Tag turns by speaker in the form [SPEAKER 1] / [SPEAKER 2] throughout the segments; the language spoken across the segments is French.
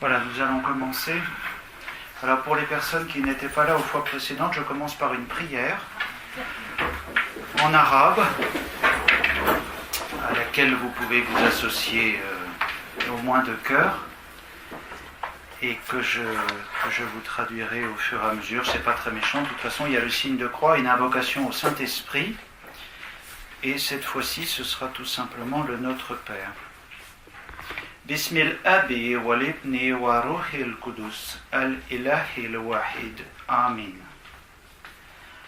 [SPEAKER 1] Voilà, nous allons commencer. Alors pour les personnes qui n'étaient pas là aux fois précédentes, je commence par une prière en arabe à laquelle vous pouvez vous associer au moins de cœur et que je vous traduirai au fur et à mesure. C'est pas très méchant, de toute façon il y a le signe de croix, une invocation au Saint-Esprit et cette fois-ci ce sera tout simplement le Notre Père. بسم الأب والابن وروح القدس الإله الواحد آمين.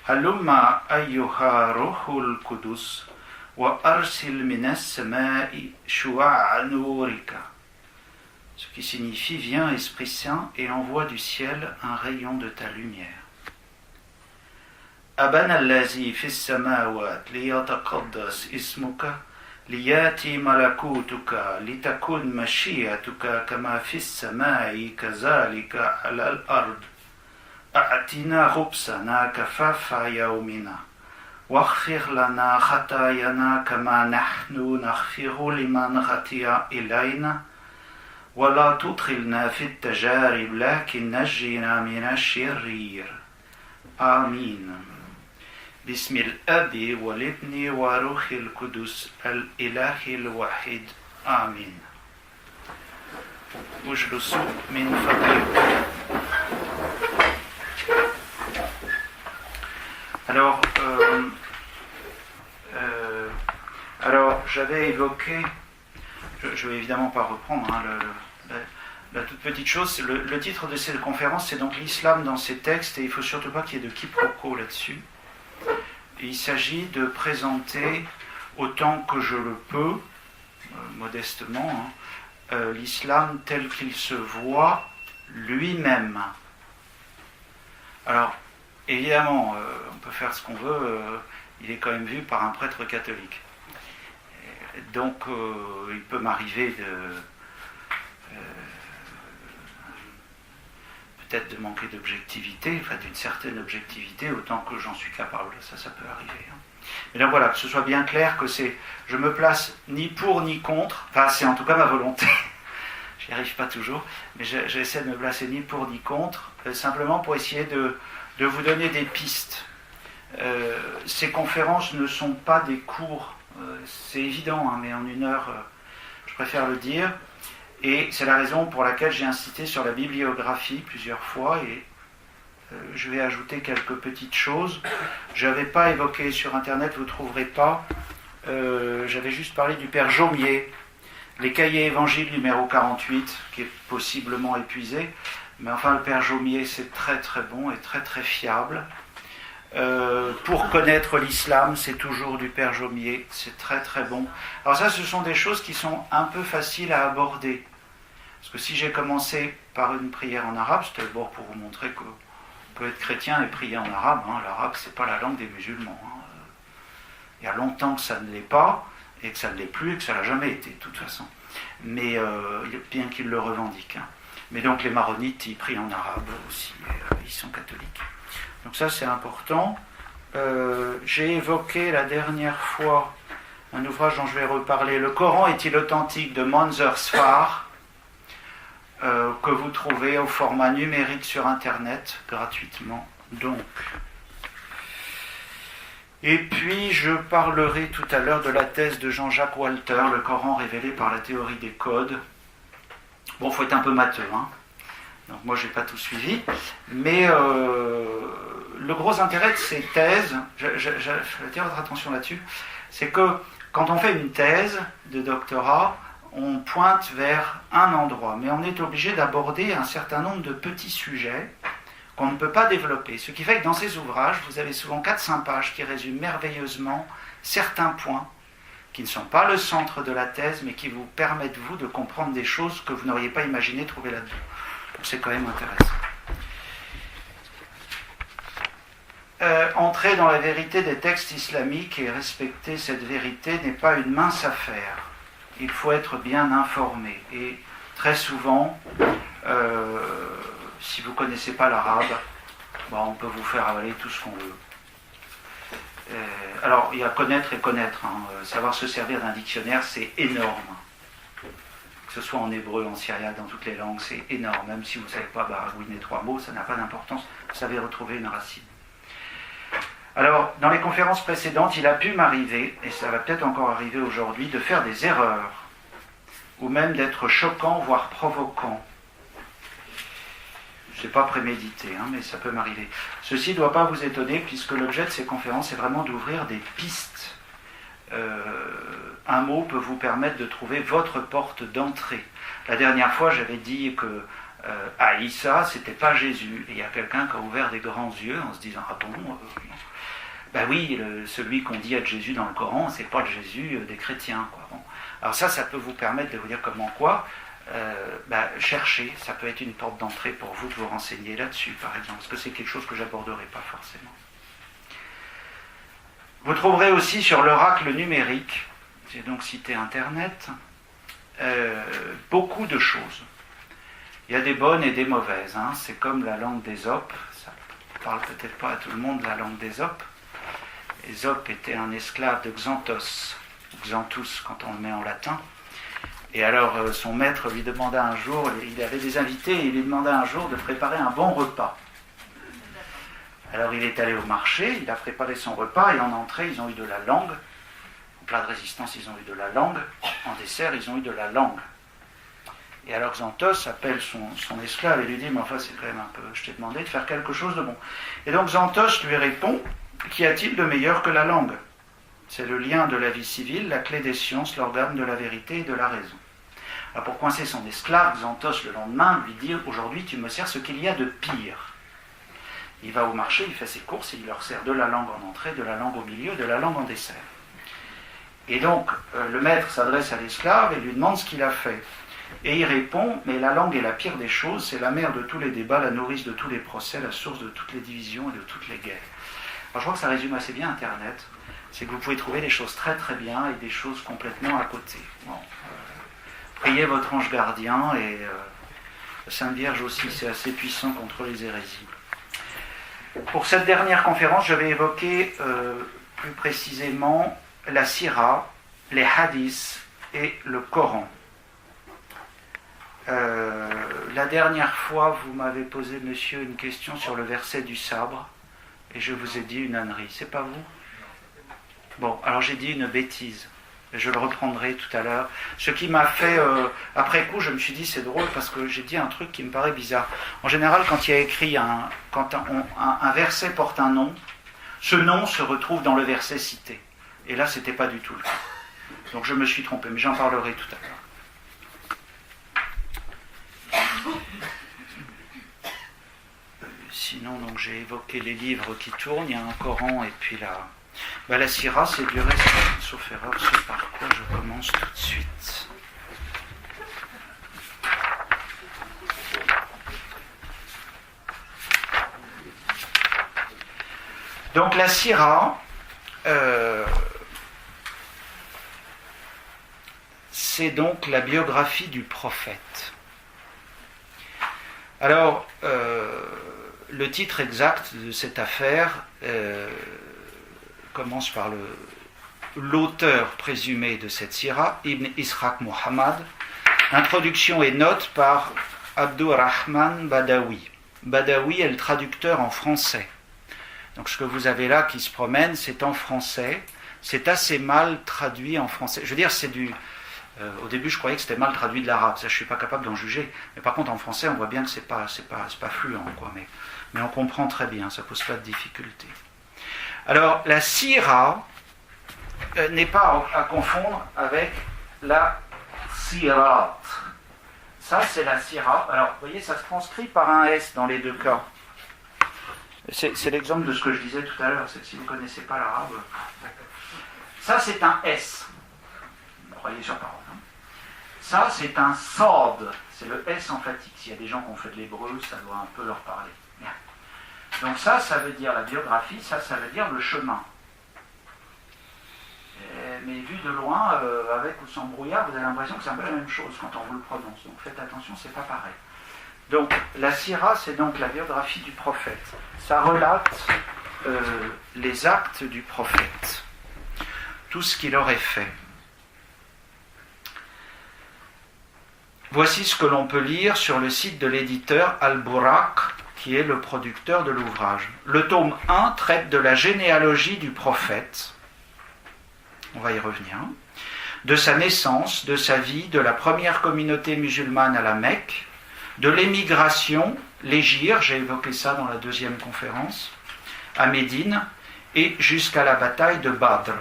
[SPEAKER 1] هلم أيها روح القدس وأرسل من السماء شعاع نورك. Ce qui signifie viens Esprit Saint et envoie du ciel un rayon de ta lumière. أبانا الذي في السماوات ليتقدس اسمك لياتي ملكوتك لتكن مشيئتك كما في السماء كذلك على الأرض أعطنا خبزنا كفاف يومنا واغفر لنا خطايانا كما نحن نغفر لمن خطئ إلينا ولا تدخلنا في التجارب لكن نجنا من الشرير آمين. بسم الأب والابن وروح القدس الإله الواحد آمين. اجلسوا من فضلكم. Alors, j'avais évoqué, je ne vais évidemment pas reprendre la toute petite chose, le titre de cette conférence, c'est donc l'islam dans ses textes, et il ne faut surtout pas qu'il y ait de quiproquo là-dessus. Il s'agit de présenter autant que je le peux, modestement, l'islam tel qu'il se voit lui-même. Alors, évidemment, on peut faire ce qu'on veut, il est quand même vu par un prêtre catholique. Donc, il peut m'arriver peut-être de manquer d'objectivité, enfin d'une certaine objectivité, autant que j'en suis capable, ça peut arriver. Mais donc voilà, que ce soit bien clair que je me place ni pour ni contre, enfin c'est en tout cas ma volonté, j'y arrive pas toujours, mais j'essaie de me placer ni pour ni contre, simplement pour essayer de vous donner des pistes. Ces conférences ne sont pas des cours, c'est évident, mais en une heure, je préfère le dire. Et c'est la raison pour laquelle j'ai insisté sur la bibliographie plusieurs fois et je vais ajouter quelques petites choses. Je n'avais pas évoqué sur Internet, vous ne trouverez pas, j'avais juste parlé du Père Jaumier, les cahiers évangiles numéro 48, qui est possiblement épuisé, mais enfin le Père Jaumier c'est très très bon et très très fiable. Pour connaître l'islam, c'est toujours du Père Jaumier, c'est très très bon. Alors ça, ce sont des choses qui sont un peu faciles à aborder. Parce que si j'ai commencé par une prière en arabe, c'était d'abord pour vous montrer qu'on peut être chrétien et prier en arabe. L'arabe, c'est pas la langue des musulmans. Il y a longtemps que ça ne l'est pas, et que ça ne l'est plus, et que ça ne l'a jamais été, de toute façon. Mais bien qu'ils le revendiquent. Mais donc les maronites, ils prient en arabe aussi, ils sont catholiques. Donc ça c'est important. J'ai évoqué la dernière fois un ouvrage dont je vais reparler, Le Coran est-il authentique de Manzer Sfar, que vous trouvez au format numérique sur Internet gratuitement. Donc. Et puis je parlerai tout à l'heure de la thèse de Jean-Jacques Walter, Le Coran révélé par la théorie des codes. Bon, il faut être un peu matheux, donc moi je n'ai pas tout suivi, mais le gros intérêt de ces thèses, j'attire votre attention là-dessus, c'est que quand on fait une thèse de doctorat, on pointe vers un endroit, mais on est obligé d'aborder un certain nombre de petits sujets qu'on ne peut pas développer. Ce qui fait que dans ces ouvrages, vous avez souvent 4-5 pages qui résument merveilleusement certains points qui ne sont pas le centre de la thèse, mais qui vous permettent, vous, de comprendre des choses que vous n'auriez pas imaginé trouver là-dedans. Donc c'est quand même intéressant. Entrer dans la vérité des textes islamiques et respecter cette vérité n'est pas une mince affaire. Il faut être bien informé. Et très souvent, si vous ne connaissez pas l'arabe, on peut vous faire avaler tout ce qu'on veut. Alors, il y a connaître et connaître. Savoir se servir d'un dictionnaire, c'est énorme. ce soit en hébreu, en syriaque, dans toutes les langues, c'est énorme. Même si vous ne savez pas baragouiner 3 mots, ça n'a pas d'importance, vous savez retrouver une racine. Alors, dans les conférences précédentes, il a pu m'arriver, et ça va peut-être encore arriver aujourd'hui, de faire des erreurs, ou même d'être choquant, voire provoquant. C'est pas prémédité, mais ça peut m'arriver. Ceci ne doit pas vous étonner, puisque l'objet de ces conférences est vraiment d'ouvrir des pistes. Un mot peut vous permettre de trouver votre porte d'entrée. La dernière fois, j'avais dit que Aïssa, c'était pas Jésus. Et il y a quelqu'un qui a ouvert des grands yeux en se disant « Ah bon ben oui, celui qu'on dit être Jésus dans le Coran, c'est pas le Jésus des chrétiens. » quoi. Bon. Alors ça peut vous permettre de vous dire comment quoi. Cherchez, ça peut être une porte d'entrée pour vous de vous renseigner là-dessus, par exemple, parce que c'est quelque chose que j'aborderai pas forcément. Vous trouverez aussi sur l'oracle numérique, j'ai donc cité Internet, beaucoup de choses. Il y a des bonnes et des mauvaises, c'est comme la langue d'Ésope, ça ne parle peut-être pas à tout le monde la langue d'Ésope. Ésope était un esclave de Xanthos, Xanthus quand on le met en latin. Et alors son maître lui demanda un jour, il avait des invités, et il lui demanda un jour de préparer un bon repas. Alors il est allé au marché, il a préparé son repas, et en entrée ils ont eu de la langue, en plat de résistance ils ont eu de la langue, en dessert ils ont eu de la langue. Et alors Xanthos appelle son esclave et lui dit « Mais enfin c'est quand même un peu, je t'ai demandé de faire quelque chose de bon. » Et donc Xanthos lui répond « Qu'y a-t-il de meilleur que la langue ? C'est le lien de la vie civile, la clé des sciences, l'organe de la vérité et de la raison. » Alors pour coincer son esclave, Xanthos le lendemain lui dit « Aujourd'hui tu me sers ce qu'il y a de pire. » Il va au marché, il fait ses courses et il leur sert de la langue en entrée, de la langue au milieu, de la langue en dessert. Et donc le maître s'adresse à l'esclave et lui demande ce qu'il a fait. Et il répond « Mais la langue est la pire des choses, c'est la mère de tous les débats, la nourrice de tous les procès, la source de toutes les divisions et de toutes les guerres. » Alors je crois que ça résume assez bien Internet. C'est que vous pouvez trouver des choses très très bien et des choses complètement à côté. Bon, priez votre ange gardien et la Sainte Vierge aussi, c'est assez puissant contre les hérésies. Pour cette dernière conférence, je vais évoquer plus précisément la Sira, les hadiths et le Coran. La dernière fois, vous m'avez posé, monsieur, une question sur le verset du sabre et je vous ai dit une ânerie. C'est pas vous ? Bon, alors j'ai dit une bêtise. Je le reprendrai tout à l'heure. Ce qui m'a fait, après coup, je me suis dit c'est drôle parce que j'ai dit un truc qui me paraît bizarre. En général, quand il y a écrit quand un verset porte un nom, ce nom se retrouve dans le verset cité. Et là, c'était pas du tout le cas. Donc je me suis trompé, mais j'en parlerai tout à l'heure. Sinon, donc j'ai évoqué les livres qui tournent. Il y a un Coran et puis la Sira, c'est du reste, sauf erreur, ce par quoi je commence tout de suite. Donc la Sira, c'est donc la biographie du prophète. Alors, le titre exact de cette affaire commence par l'auteur présumé de cette sira, Ibn Ishaq Muhammad. Introduction et note par Abdurrahman Badawi. Badawi est le traducteur en français. Donc ce que vous avez là qui se promène, c'est en français. C'est assez mal traduit en français. Je veux dire, c'est du... au début, je croyais que c'était mal traduit de l'arabe. Ça, je ne suis pas capable d'en juger. Mais par contre, en français, on voit bien que c'est pas fluent, quoi. Mais on comprend très bien, ça ne pose pas de difficulté. Alors, la sira n'est pas à confondre avec la sirat. Ça, c'est la sira. Alors, vous voyez, ça se transcrit par un S dans les deux cas. C'est l'exemple de ce que je disais tout à l'heure. C'est que si vous ne connaissez pas l'arabe, ça, c'est un S. Croyez sur parole. Ça, c'est un sad. C'est le S emphatique. S'il y a des gens qui ont fait de l'hébreu, ça doit un peu leur parler. Bien. Donc ça veut dire la biographie, ça veut dire le chemin. Mais vu de loin, avec ou sans brouillard, vous avez l'impression que c'est un peu la même chose quand on vous le prononce. Donc faites attention, c'est pas pareil. Donc la sira, c'est donc la biographie du prophète. Ça relate les actes du prophète. Tout ce qu'il aurait fait. Voici ce que l'on peut lire sur le site de l'éditeur Al-Buraq, qui est le producteur de l'ouvrage. Le tome 1 traite de la généalogie du prophète, on va y revenir, de sa naissance, de sa vie, de la première communauté musulmane à la Mecque, de l'émigration, l'Hégire, j'ai évoqué ça dans la deuxième conférence, à Médine, et jusqu'à la bataille de Badr.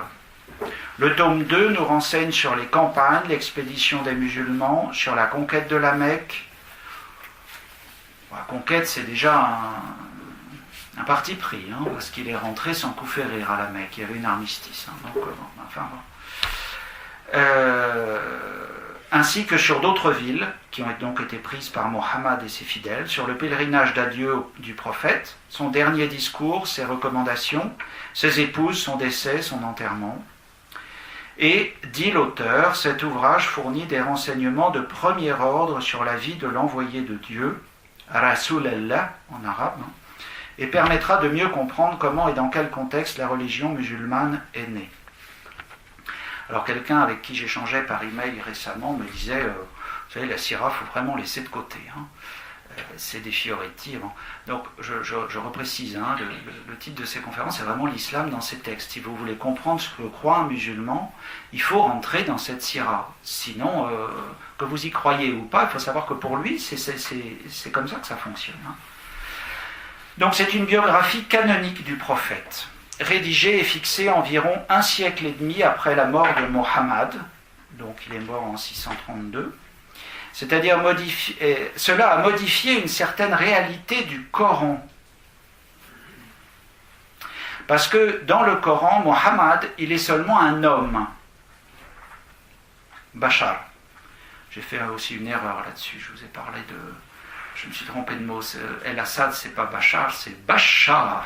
[SPEAKER 1] Le tome 2 nous renseigne sur les campagnes, l'expédition des musulmans, sur la conquête de la Mecque. La conquête, c'est déjà un parti pris, parce qu'il est rentré sans coup férir à la Mecque. Il y avait une armistice. Ainsi que sur d'autres villes qui ont donc été prises par Mohammed et ses fidèles, sur le pèlerinage d'adieu du prophète, son dernier discours, ses recommandations, ses épouses, son décès, son enterrement. Et, dit l'auteur, cet ouvrage fournit des renseignements de premier ordre sur la vie de l'envoyé de Dieu, Rasul Allah en arabe, et permettra de mieux comprendre comment et dans quel contexte la religion musulmane est née. Alors quelqu'un avec qui j'échangeais par email récemment me disait, vous savez, la Sira, il faut vraiment laisser de côté. C'est des fioretti. Donc je reprécise, le titre de ces conférences, c'est vraiment l'islam dans ces textes. Si vous voulez comprendre ce que croit un musulman, il faut rentrer dans cette Sira. Sinon, que vous y croyez ou pas, il faut savoir que pour lui, c'est comme ça que ça fonctionne. Donc c'est une biographie canonique du prophète, rédigée et fixée environ un siècle et demi après la mort de Mohammed, donc il est mort en 632, c'est-à-dire cela a modifié une certaine réalité du Coran. Parce que dans le Coran, Mohammed, il est seulement un homme. Bachar. J'ai fait aussi une erreur là-dessus, je vous ai parlé de... Je me suis trompé de mot. El-Assad, c'est pas Bachar, c'est Bachar.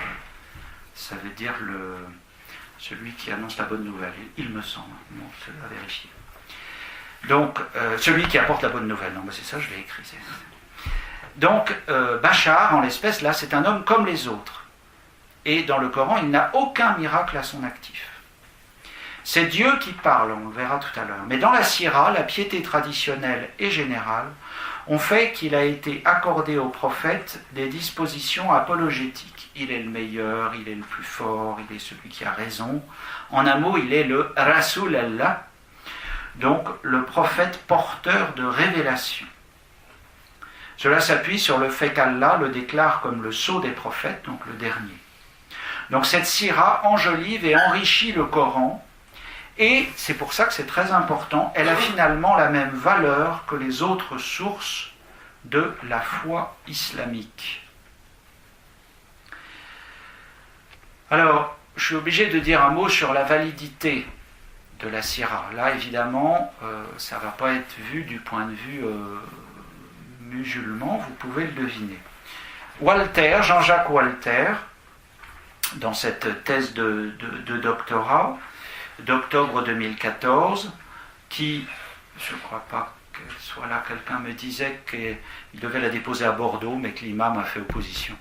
[SPEAKER 1] Ça veut dire celui qui annonce la bonne nouvelle, il me semble. Bon, c'est à vérifier. Donc, celui qui apporte la bonne nouvelle. Non, mais c'est ça, je l'ai écrit. Donc, Bachar, en l'espèce, là, c'est un homme comme les autres. Et dans le Coran, il n'a aucun miracle à son actif. C'est Dieu qui parle, on le verra tout à l'heure. Mais dans la Sira, la piété traditionnelle et générale ont fait qu'il a été accordé au prophète des dispositions apologétiques. Il est le meilleur, il est le plus fort, il est celui qui a raison. En un mot, il est le Rasul Allah, donc le prophète porteur de révélation. Cela s'appuie sur le fait qu'Allah le déclare comme le sceau des prophètes, donc le dernier. Donc cette Sira enjolive et enrichit le Coran, et c'est pour ça que c'est très important, elle a finalement la même valeur que les autres sources de la foi islamique. Alors, je suis obligé de dire un mot sur la validité de la Sira. Là, évidemment, ça ne va pas être vu du point de vue musulman, vous pouvez le deviner. Walter, Jean-Jacques Walter, dans cette thèse de doctorat, d'octobre 2014, qui, je ne crois pas que soit là, quelqu'un me disait qu'il devait la déposer à Bordeaux, mais que l'imam a fait opposition.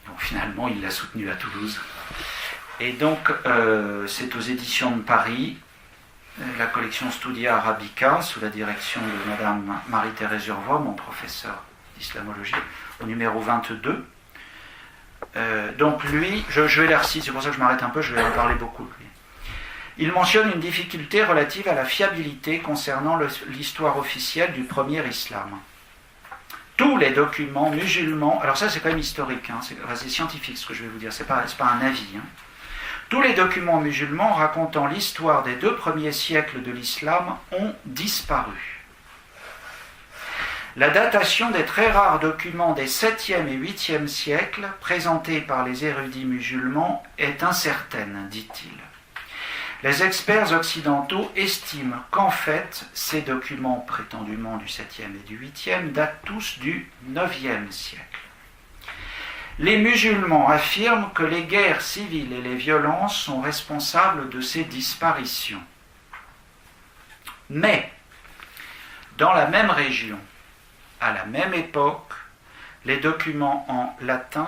[SPEAKER 1] Donc finalement, il l'a soutenue à Toulouse. Et donc, c'est aux éditions de Paris, la collection Studia Arabica, sous la direction de Madame Marie-Thérèse Urvois, mon professeur d'islamologie, au numéro 22. Donc lui, je vais la reciter, c'est pour ça que je m'arrête un peu, je vais en parler beaucoup de lui. Il mentionne une difficulté relative à la fiabilité concernant l'histoire officielle du premier islam. Tous les documents musulmans, alors ça c'est quand même historique, c'est scientifique ce que je vais vous dire, c'est pas un avis. Tous les documents musulmans racontant l'histoire des 2 premiers siècles de l'islam ont disparu. La datation des très rares documents des 7e et 8e siècles présentés par les érudits musulmans est incertaine, dit-il. Les experts occidentaux estiment qu'en fait, ces documents prétendument du 7e et du 8e datent tous du 9e siècle. Les musulmans affirment que les guerres civiles et les violences sont responsables de ces disparitions. Mais, dans la même région, à la même époque, les documents en latin,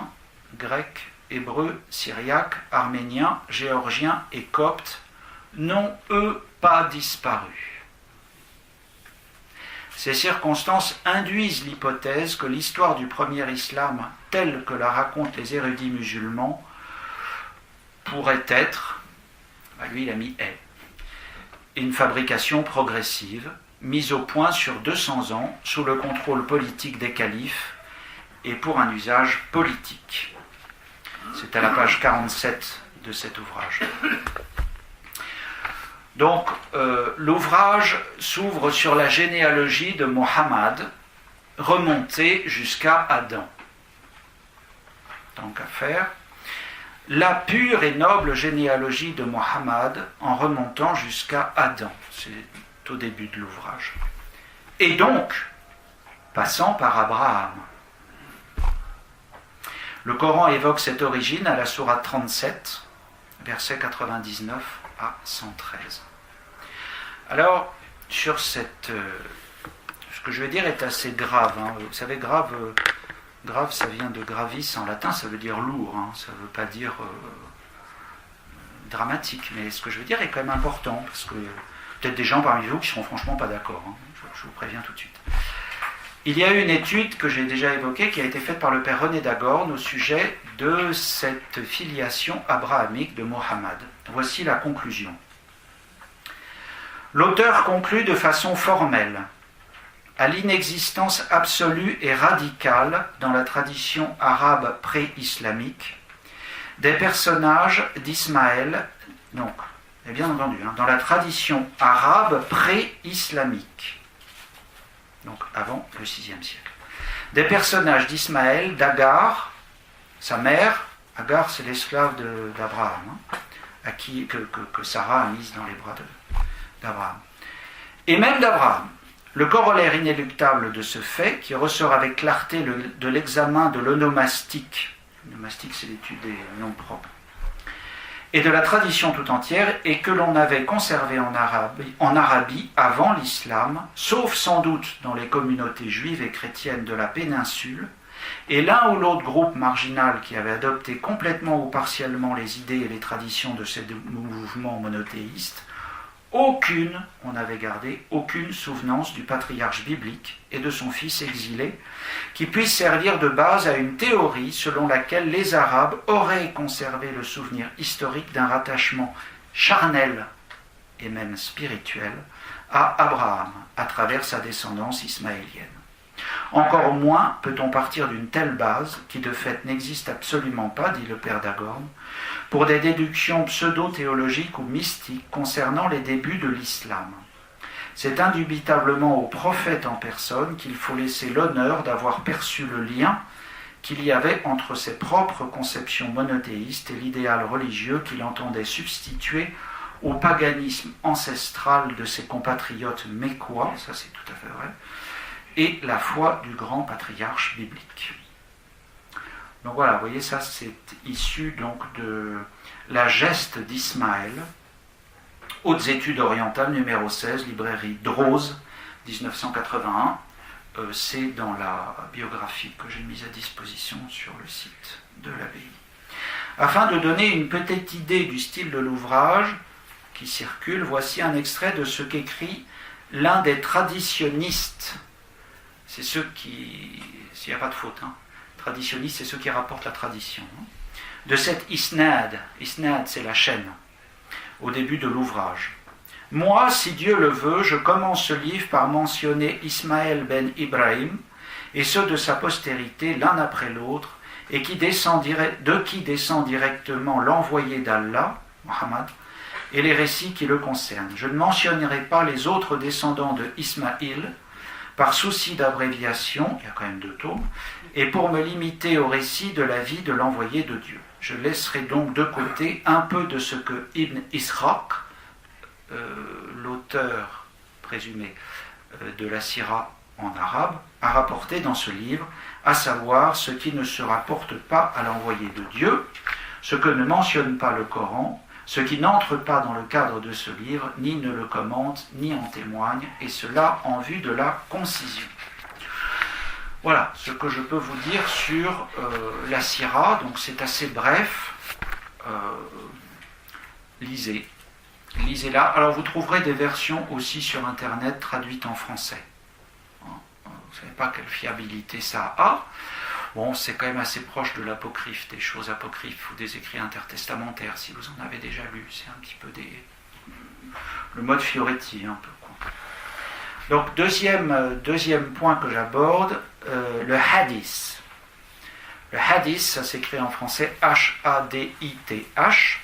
[SPEAKER 1] grec, hébreu, syriaque, arménien, géorgien et copte n'ont, eux, pas disparu. Ces circonstances induisent l'hypothèse que l'histoire du premier islam, telle que la racontent les érudits musulmans, pourrait être, lui il a mis est, une fabrication progressive, mise au point sur 200 ans, sous le contrôle politique des califes, et pour un usage politique. C'est à la page 47 de cet ouvrage. Donc, l'ouvrage s'ouvre sur la généalogie de Mohammed, remontée jusqu'à Adam. Tant qu'à faire, la pure et noble généalogie de Mohammed en remontant jusqu'à Adam. C'est au début de l'ouvrage. Et donc, passant par Abraham. Le Coran évoque cette origine à la sourate 37, versets 99 à 113. Alors, sur cette... ce que je vais dire est assez grave. Vous savez, grave, ça vient de gravis en latin, ça veut dire lourd, ça ne veut pas dire dramatique. Mais ce que je veux dire est quand même important, parce que peut-être des gens parmi vous qui ne seront franchement pas d'accord. Je vous préviens tout de suite. Il y a eu une étude que j'ai déjà évoquée qui a été faite par le père René Dagorn au sujet de cette filiation abrahamique de Mohammed. Voici la conclusion. L'auteur conclut de façon formelle à l'inexistence absolue et radicale dans la tradition arabe pré-islamique des personnages d'Ismaël, donc, et bien entendu, dans la tradition arabe pré-islamique, donc avant le VIe siècle. Des personnages d'Ismaël, d'Agar, sa mère. Agar, c'est l'esclave d'Abraham, que Sarah a mise dans les bras d'Abraham. Et même d'Abraham. Le corollaire inéluctable de ce fait, qui ressort avec clarté de l'examen de l'onomastique, l'onomastique c'est l'étude des noms propres, et de la tradition tout entière, et que l'on avait conservé en Arabie avant l'islam, sauf sans doute dans les communautés juives et chrétiennes de la péninsule, et l'un ou l'autre groupe marginal qui avait adopté complètement ou partiellement les idées et les traditions de ces mouvements monothéistes, on n'avait gardé aucune souvenance du patriarche biblique et de son fils exilé, qui puisse servir de base à une théorie selon laquelle les Arabes auraient conservé le souvenir historique d'un rattachement charnel et même spirituel à Abraham à travers sa descendance ismaélienne. Encore moins peut-on partir d'une telle base, qui de fait n'existe absolument pas, dit le père Dagorn, pour des déductions pseudo-théologiques ou mystiques concernant les débuts de l'islam. C'est indubitablement au prophète en personne qu'il faut laisser l'honneur d'avoir perçu le lien qu'il y avait entre ses propres conceptions monothéistes et l'idéal religieux qu'il entendait substituer au paganisme ancestral de ses compatriotes mécois, ça c'est tout à fait vrai, et la foi du grand patriarche biblique. Donc voilà, vous voyez, ça c'est issu donc de la geste d'Ismaël, Hautes études orientales, numéro 16, librairie Droz, 1981. C'est dans la biographie que j'ai mise à disposition sur le site de l'abbaye. Afin de donner une petite idée du style de l'ouvrage qui circule, voici un extrait de ce qu'écrit l'un des traditionnistes. C'est ceux qui... S'il n'y a pas de faute, traditionnistes, c'est ceux qui rapportent la tradition. De cette Isnad, Isnad c'est la chaîne, au début de l'ouvrage. Moi, si Dieu le veut, je commence ce livre par mentionner Ismaël ben Ibrahim et ceux de sa postérité l'un après l'autre, et de qui descend directement l'envoyé d'Allah, Mohammed, et les récits qui le concernent. Je ne mentionnerai pas les autres descendants de Ismaïl, par souci d'abréviation, il y a quand même 2 tomes, et pour me limiter au récit de la vie de l'envoyé de Dieu. Je laisserai donc de côté un peu de ce que Ibn Ishaq, l'auteur présumé de la Sira en arabe, a rapporté dans ce livre, à savoir ce qui ne se rapporte pas à l'envoyé de Dieu, ce que ne mentionne pas le Coran, ce qui n'entre pas dans le cadre de ce livre, ni ne le commente, ni en témoigne, et cela en vue de la concision. Voilà ce que je peux vous dire sur la Sira, donc c'est assez bref. Lisez-la. Alors vous trouverez des versions aussi sur Internet traduites en français. ne savez pas quelle fiabilité ça a. Bon, c'est quand même assez proche de l'apocryphe, des choses apocryphes ou des écrits intertestamentaires, si vous en avez déjà lu. C'est un petit peu le mode Fioretti, un peu. Quoi. Donc, deuxième point que j'aborde, le hadith. Le hadith, ça s'écrit en français H-A-D-I-T-H.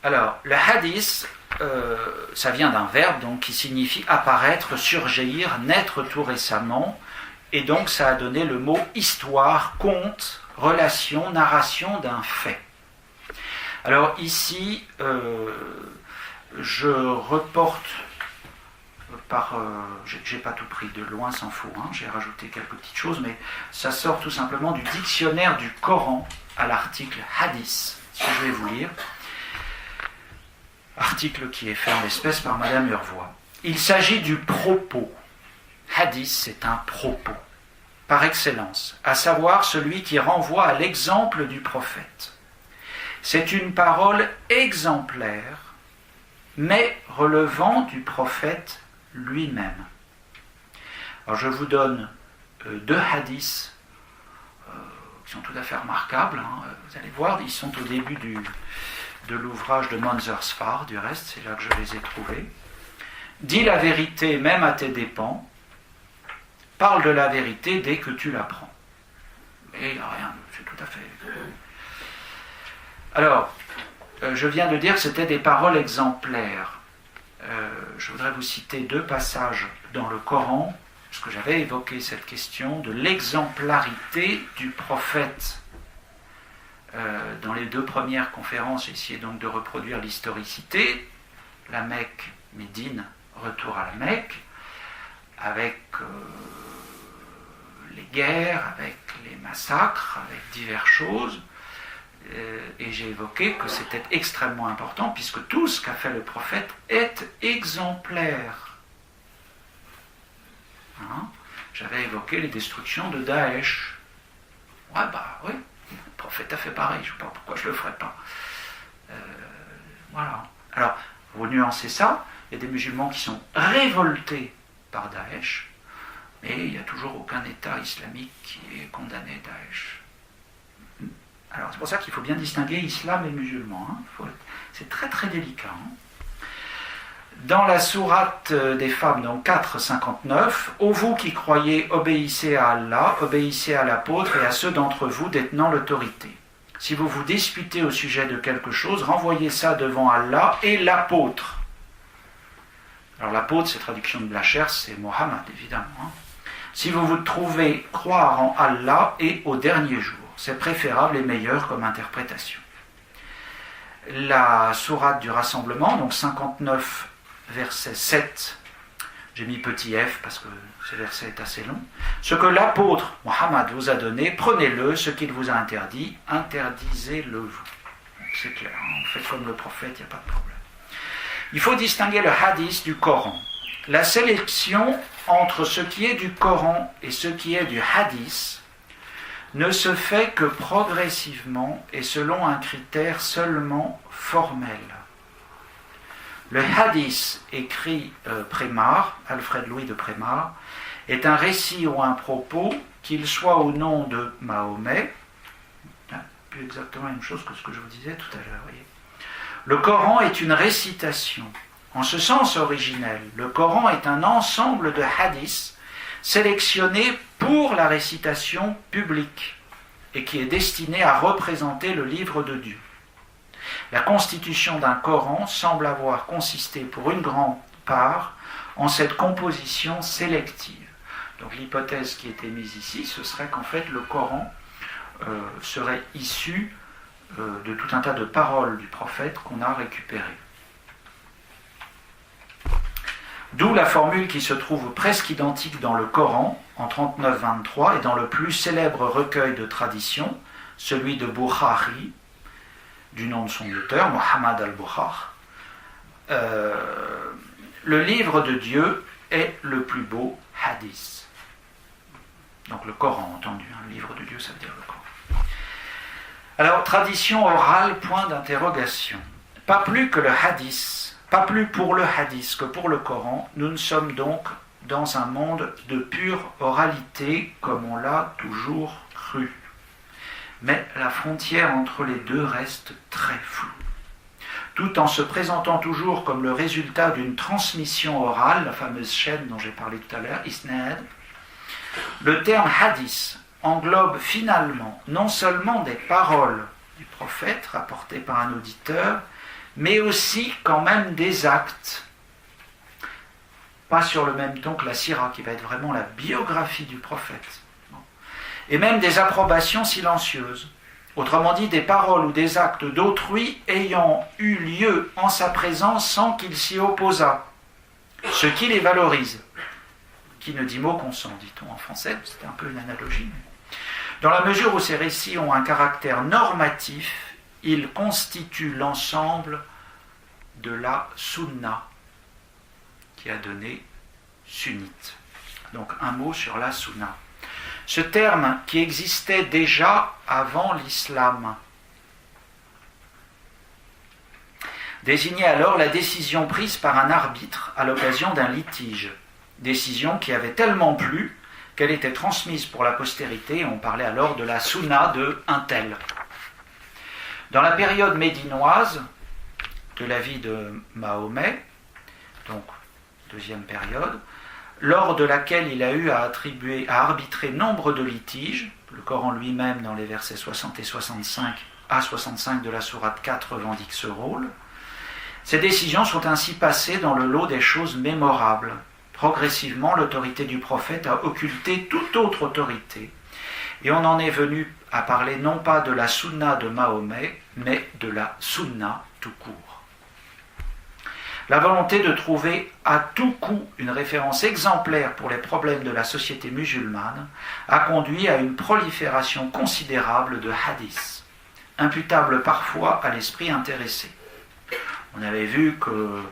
[SPEAKER 1] Alors, le hadith, ça vient d'un verbe donc, qui signifie apparaître, surgir, naître tout récemment, et donc ça a donné le mot histoire, conte, relation, narration d'un fait. Alors ici, je reporte j'ai pas tout pris, de loin s'en faut, hein, j'ai rajouté quelques petites choses, mais ça sort tout simplement du dictionnaire du Coran à l'article hadith, ce que je vais vous lire. Article qui est fait en l'espèce par Madame Urvois. Il s'agit du propos. Hadith, c'est un propos, par excellence, à savoir celui qui renvoie à l'exemple du prophète. C'est une parole exemplaire, mais relevant du prophète lui-même. Alors je vous donne deux hadiths qui sont tout à fait remarquables. Hein. Vous allez voir, ils sont au début de l'ouvrage de Monzer Sfar, du reste, c'est là que je les ai trouvés. Dis la vérité même à tes dépens, parle de la vérité dès que tu l'apprends. Mais il n'y a rien, c'est tout à fait... Alors, je viens de dire que c'était des paroles exemplaires. Je voudrais vous citer deux passages dans le Coran, parce que j'avais évoqué cette question de l'exemplarité du prophète. Dans les deux premières conférences, j'ai essayé donc de reproduire l'historicité, la Mecque, Médine, retour à la Mecque, avec les guerres, avec les massacres, avec diverses choses, et j'ai évoqué que c'était extrêmement important, puisque tout ce qu'a fait le prophète est exemplaire. Hein? J'avais évoqué les destructions de Daesh. Ouais, bah oui. Le prophète a fait pareil, je ne sais pas pourquoi je ne le ferais pas. Voilà. Alors, vous nuancez ça, il y a des musulmans qui sont révoltés par Daesh, mais il n'y a toujours aucun État islamique qui ait condamné Daesh. Alors, c'est pour ça qu'il faut bien distinguer islam et musulman. Hein. C'est très très délicat. Hein. Dans la sourate des femmes, donc 4,59, « Ô vous qui croyez, obéissez à Allah, obéissez à l'apôtre et à ceux d'entre vous détenant l'autorité. Si vous vous disputez au sujet de quelque chose, renvoyez ça devant Allah et l'apôtre. » Alors l'apôtre, c'est traduction de Blacher, c'est Mohammed, évidemment. Hein. Si vous vous trouvez croire en Allah et au dernier jour, c'est préférable et meilleur comme interprétation. La sourate du rassemblement, donc 59, verset 7, j'ai mis petit f parce que ce verset est assez long. Ce que l'apôtre Mohammed vous a donné, prenez-le, ce qu'il vous a interdit, interdisez-le vous. Donc c'est clair, hein, faites comme le prophète, il n'y a pas de problème. Il faut distinguer le hadith du Coran. La sélection entre ce qui est du Coran et ce qui est du hadith ne se fait que progressivement et selon un critère seulement formel. Le hadith, écrit Prémar, Alfred Louis de Prémar, est un récit ou un propos, qu'il soit au nom de Mahomet, plus exactement la même chose que ce que je vous disais tout à l'heure. Voyez. Le Coran est une récitation. En ce sens originel, le Coran est un ensemble de hadiths sélectionnés pour la récitation publique et qui est destiné à représenter le livre de Dieu. La constitution d'un Coran semble avoir consisté pour une grande part en cette composition sélective. Donc l'hypothèse qui était mise ici, ce serait qu'en fait le Coran serait issu de tout un tas de paroles du prophète qu'on a récupérées. D'où la formule qui se trouve presque identique dans le Coran, en 39-23, et dans le plus célèbre recueil de tradition, celui de Bukhari, du nom de son auteur, Mohammed al-Bukhari. Le livre de Dieu est le plus beau hadith. Donc le Coran, entendu, hein, le livre de Dieu, ça veut dire le Coran. Alors, tradition orale, point d'interrogation. Pas plus que le hadith, pas plus pour le hadith que pour le Coran, nous ne sommes donc dans un monde de pure oralité, comme on l'a toujours cru. Mais la frontière entre les deux reste très floue. Tout en se présentant toujours comme le résultat d'une transmission orale, la fameuse chaîne dont j'ai parlé tout à l'heure, isnad, le terme hadith englobe finalement non seulement des paroles du prophète rapportées par un auditeur, mais aussi quand même des actes. Pas sur le même ton que la sira, qui va être vraiment la biographie du prophète. Et même des approbations silencieuses. Autrement dit, des paroles ou des actes d'autrui ayant eu lieu en sa présence sans qu'il s'y opposât. Ce qui les valorise. Qui ne dit mot consent, dit-on en français, c'est un peu une analogie. Dans la mesure où ces récits ont un caractère normatif, ils constituent l'ensemble de la sunna, qui a donné sunnite. Donc un mot sur la sunna. Ce terme qui existait déjà avant l'islam désignait alors la décision prise par un arbitre à l'occasion d'un litige. Décision qui avait tellement plu qu'elle était transmise pour la postérité. On parlait alors de la sunna de un tel. Dans la période médinoise de la vie de Mahomet, donc deuxième période, lors de laquelle il a eu à arbitrer nombre de litiges, le Coran lui-même dans les versets 60 et 65 à 65 de la sourate 4 revendique ce rôle, ces décisions sont ainsi passées dans le lot des choses mémorables. Progressivement, l'autorité du prophète a occulté toute autre autorité, et on en est venu à parler non pas de la sunna de Mahomet, mais de la sunna tout court. La volonté de trouver à tout coup une référence exemplaire pour les problèmes de la société musulmane a conduit à une prolifération considérable de hadiths, imputables parfois à l'esprit intéressé. On avait vu que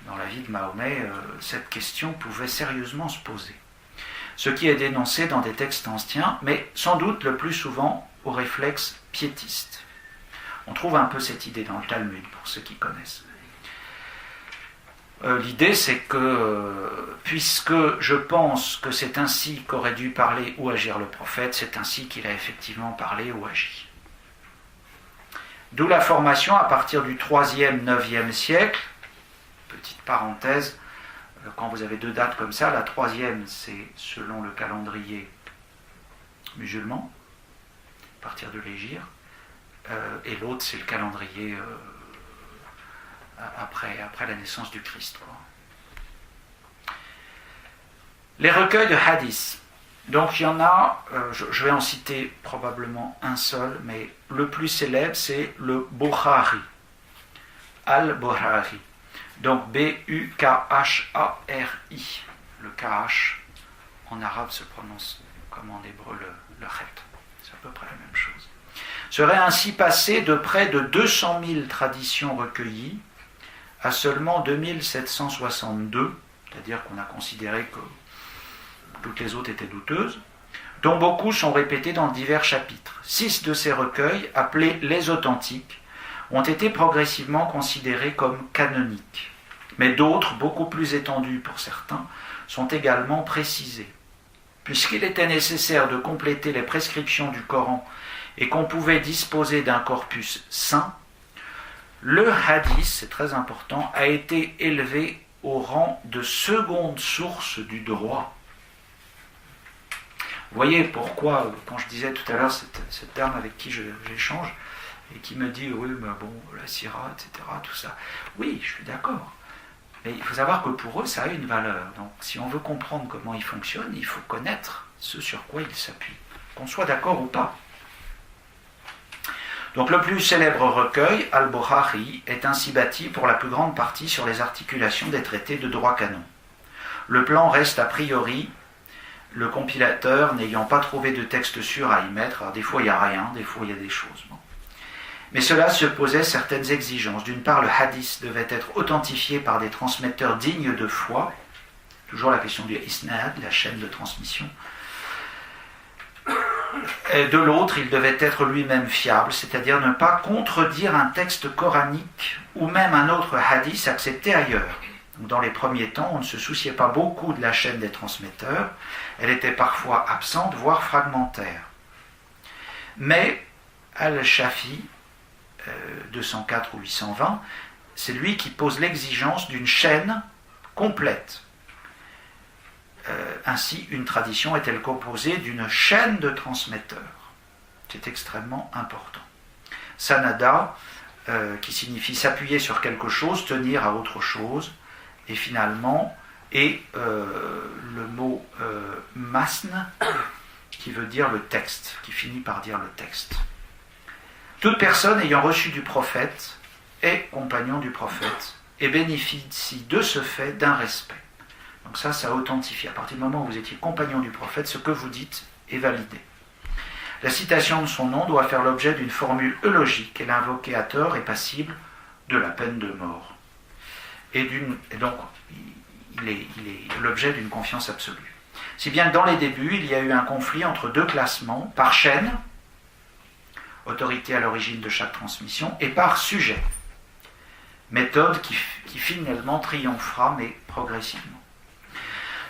[SPEAKER 1] dans la vie de Mahomet, cette question pouvait sérieusement se poser. Ce qui est dénoncé dans des textes anciens, mais sans doute le plus souvent au réflexe piétiste. On trouve un peu cette idée dans le Talmud, pour ceux qui connaissent. L'idée, c'est que, puisque je pense que c'est ainsi qu'aurait dû parler ou agir le prophète, c'est ainsi qu'il a effectivement parlé ou agi. D'où la formation à partir du 3e, 9e siècle. Petite parenthèse, quand vous avez deux dates comme ça, la 3e, c'est selon le calendrier musulman, à partir de l'Hégire, et l'autre, c'est le calendrier après la naissance du Christ. Les recueils de hadiths. Donc il y en a, je vais en citer probablement un seul, mais le plus célèbre, c'est le Bukhari. Al-Bukhari. Donc B-U-K-H-A-R-I. Le K-H en arabe se prononce comme en hébreu le chet. C'est à peu près la même chose. Serait ainsi passé de près de 200 000 traditions recueillies à seulement 2762, c'est-à-dire qu'on a considéré que toutes les autres étaient douteuses, dont beaucoup sont répétés dans divers chapitres. 6 de ces recueils, appelés les authentiques, ont été progressivement considérés comme canoniques. Mais d'autres, beaucoup plus étendus pour certains, sont également précisés. Puisqu'il était nécessaire de compléter les prescriptions du Coran et qu'on pouvait disposer d'un corpus saint, le hadith, c'est très important, a été élevé au rang de seconde source du droit. Vous voyez pourquoi, quand je disais tout à l'heure, cette dame avec qui j'échange, et qui me dit, oui, mais bon, la sira, etc., tout ça. Oui, je suis d'accord. Mais il faut savoir que pour eux, ça a une valeur. Donc, si on veut comprendre comment ils fonctionnent, il faut connaître ce sur quoi ils s'appuient, qu'on soit d'accord ou pas. Donc, le plus célèbre recueil, Al-Bukhari, est ainsi bâti pour la plus grande partie sur les articulations des traités de droit canon. Le plan reste a priori, le compilateur n'ayant pas trouvé de texte sûr à y mettre. Alors, des fois, il n'y a rien, des fois, il y a des choses. Bon. Mais cela se posait certaines exigences. D'une part, le hadith devait être authentifié par des transmetteurs dignes de foi. Toujours la question du isnad, la chaîne de transmission. Et de l'autre, il devait être lui-même fiable, c'est-à-dire ne pas contredire un texte coranique ou même un autre hadith accepté ailleurs. Donc, dans les premiers temps, on ne se souciait pas beaucoup de la chaîne des transmetteurs. Elle était parfois absente, voire fragmentaire. Mais Al-Shafi, 204 ou 820, c'est lui qui pose l'exigence d'une chaîne complète. Ainsi, une tradition est-elle composée d'une chaîne de transmetteurs. C'est extrêmement important. Sanada, qui signifie s'appuyer sur quelque chose, tenir à autre chose, et finalement, le mot masn, qui veut dire le texte, qui finit par dire le texte. Toute personne ayant reçu du prophète est compagnon du prophète et bénéficie de ce fait d'un respect. Donc ça authentifie. À partir du moment où vous étiez compagnon du prophète, ce que vous dites est validé. La citation de son nom doit faire l'objet d'une formule eulogique et l'invoquer à tort est passible de la peine de mort. Et donc, il est l'objet d'une confiance absolue. Si bien que dans les débuts, il y a eu un conflit entre deux classements, par chaîne, autorité à l'origine de chaque transmission, et par sujet, méthode qui finalement triomphera, mais progressivement.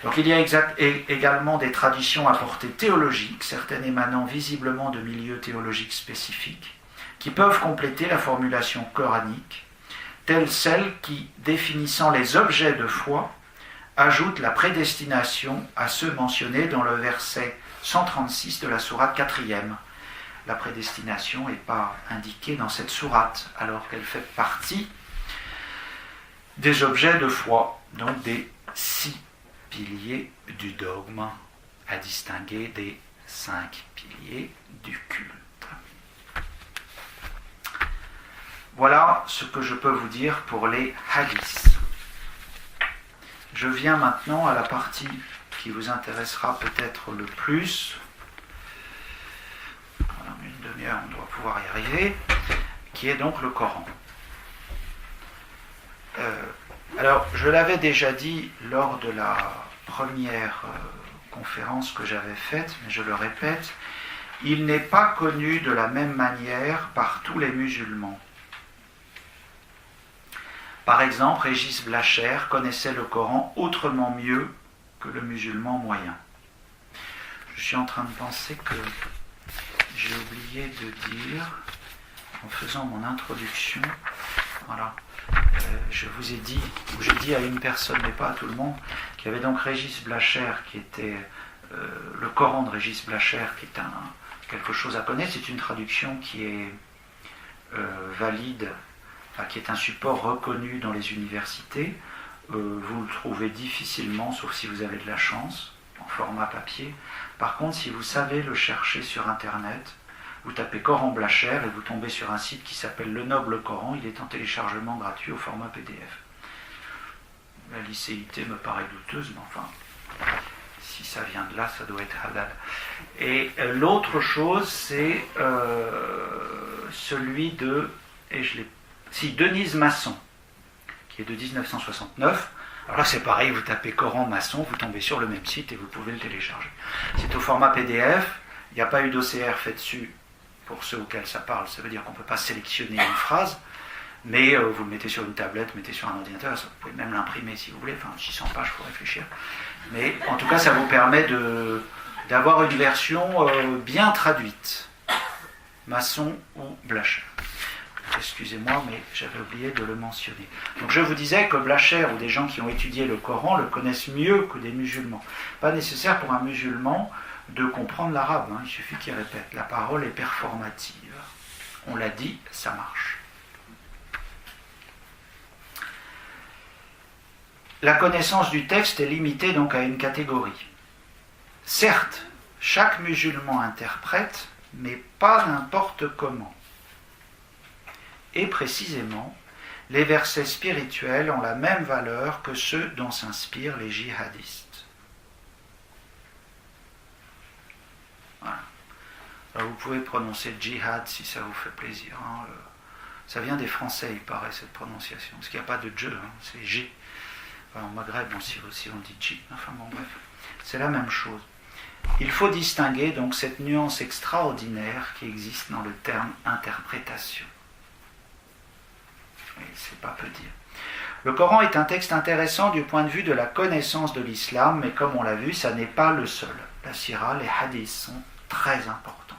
[SPEAKER 1] Donc il y a également des traditions à portée théologique, certaines émanant visiblement de milieux théologiques spécifiques, qui peuvent compléter la formulation coranique, telle celle qui, définissant les objets de foi, ajoute la prédestination à ceux mentionnés dans le verset 136 de la sourate 4e. La prédestination n'est pas indiquée dans cette sourate, alors qu'elle fait partie des objets de foi, donc des 6 piliers du dogme, à distinguer des 5 piliers du culte. Voilà ce que je peux vous dire pour les hadiths. Je viens maintenant à la partie qui vous intéressera peut-être le plus. Voilà, une demi-heure, on doit pouvoir y arriver, qui est donc le Coran. Alors, je l'avais déjà dit lors de la première conférence que j'avais faite, mais je le répète, il n'est pas connu de la même manière par tous les musulmans. Par exemple, Régis Blacher connaissait le Coran autrement mieux que le musulman moyen. Je suis en train de penser que j'ai oublié de dire, en faisant mon introduction, voilà, je vous ai dit, ou j'ai dit à une personne, mais pas à tout le monde, qu'il y avait donc Régis Blacher, qui était le Coran de Régis Blacher, qui est quelque chose à connaître. C'est une traduction qui est valide, qui est un support reconnu dans les universités. Vous le trouvez difficilement, sauf si vous avez de la chance, en format papier. Par contre, si vous savez le chercher sur Internet, vous tapez Coran Blacher et vous tombez sur un site qui s'appelle Le Noble Coran. Il est en téléchargement gratuit au format PDF. La licéité me paraît douteuse, mais enfin, si ça vient de là, ça doit être halal. Et l'autre chose, c'est celui de... Denise Masson, qui est de 1969. Alors là, c'est pareil, vous tapez Coran Masson, vous tombez sur le même site et vous pouvez le télécharger. C'est au format PDF, il n'y a pas eu d'OCR fait dessus pour ceux auxquels ça parle. Ça veut dire qu'on ne peut pas sélectionner une phrase, mais vous le mettez sur une tablette, vous le mettez sur un ordinateur, vous pouvez même l'imprimer si vous voulez, enfin 600 pages, il faut réfléchir. Mais en tout cas, ça vous permet d'avoir une version bien traduite. Masson ou Blacher. Excusez-moi, mais j'avais oublié de le mentionner. Donc je vous disais que Blacher ou des gens qui ont étudié le Coran le connaissent mieux que des musulmans. Pas nécessaire pour un musulman de comprendre l'arabe, il suffit qu'il répète. La parole est performative. On l'a dit, ça marche. La connaissance du texte est limitée donc à une catégorie. Certes, chaque musulman interprète, mais pas n'importe comment. Et précisément, les versets spirituels ont la même valeur que ceux dont s'inspirent les djihadistes. Voilà. Alors vous pouvez prononcer djihad si ça vous fait plaisir. Ça vient des Français, il paraît, cette prononciation. Parce qu'il n'y a pas de dje, c'est G. Enfin, en Maghreb, aussi on dit dji. Enfin bon, bref. C'est la même chose. Il faut distinguer donc cette nuance extraordinaire qui existe dans le terme interprétation. Et c'est pas peu dire. Le Coran est un texte intéressant du point de vue de la connaissance de l'islam, mais comme on l'a vu, ça n'est pas le seul. La sira, les hadiths sont très importants.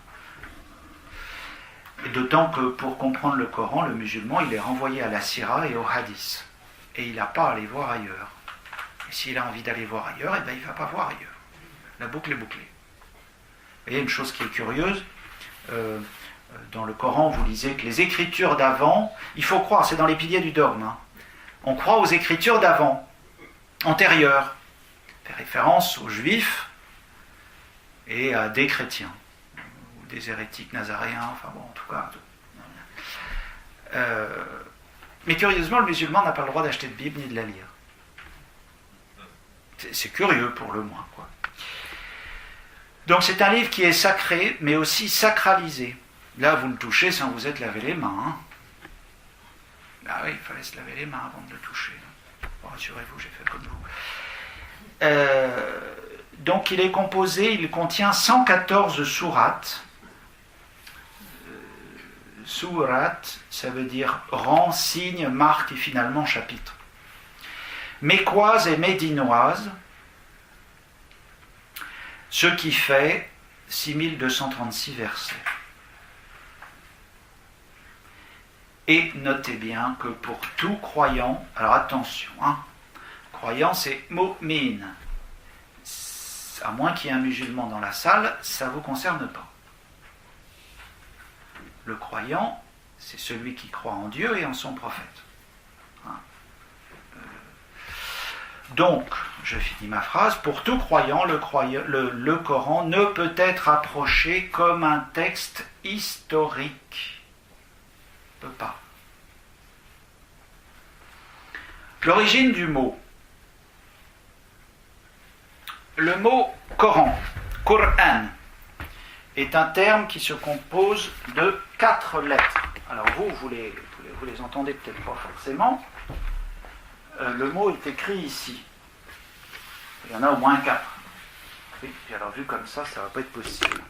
[SPEAKER 1] Et d'autant que pour comprendre le Coran, le musulman, il est renvoyé à la sira et aux hadiths. Et il n'a pas à aller voir ailleurs. Et s'il a envie d'aller voir ailleurs, eh bien, il ne va pas voir ailleurs. La boucle est bouclée. Vous voyez, une chose qui est curieuse, dans le Coran, vous lisez que les écritures d'avant, il faut croire, c'est dans les piliers du dogme, hein. On croit aux écritures d'avant, antérieures, fait référence aux juifs et à des chrétiens, ou des hérétiques nazaréens, enfin bon, en tout cas. Mais curieusement, le musulman n'a pas le droit d'acheter de Bible ni de la lire. C'est curieux pour le moins, quoi. Donc c'est un livre qui est sacré, mais aussi sacralisé. Là, vous le touchez sans vous être lavé les mains, hein. Ah oui, il fallait se laver les mains avant de le toucher. Bon, rassurez-vous, j'ai fait comme vous. Donc il est composé, il contient 114 sourates. Sourate, ça veut dire rang, signe, marque et finalement chapitre. Mécoise et médinoise, ce qui fait 6236 versets. Et notez bien que pour tout croyant, alors attention, hein, croyant c'est mu'min. À moins qu'il y ait un musulman dans la salle, ça ne vous concerne pas. Le croyant, c'est celui qui croit en Dieu et en son prophète. Hein. Donc, je finis ma phrase, pour tout croyant, le Coran ne peut être approché comme un texte historique. Pas. L'origine du mot. Le mot Coran, Qur'an, est un terme qui se compose de 4 lettres. Alors vous les entendez peut-être pas forcément. Le mot est écrit ici. Il y en a au moins 4. Oui, puis alors vu comme ça ne va pas être possible.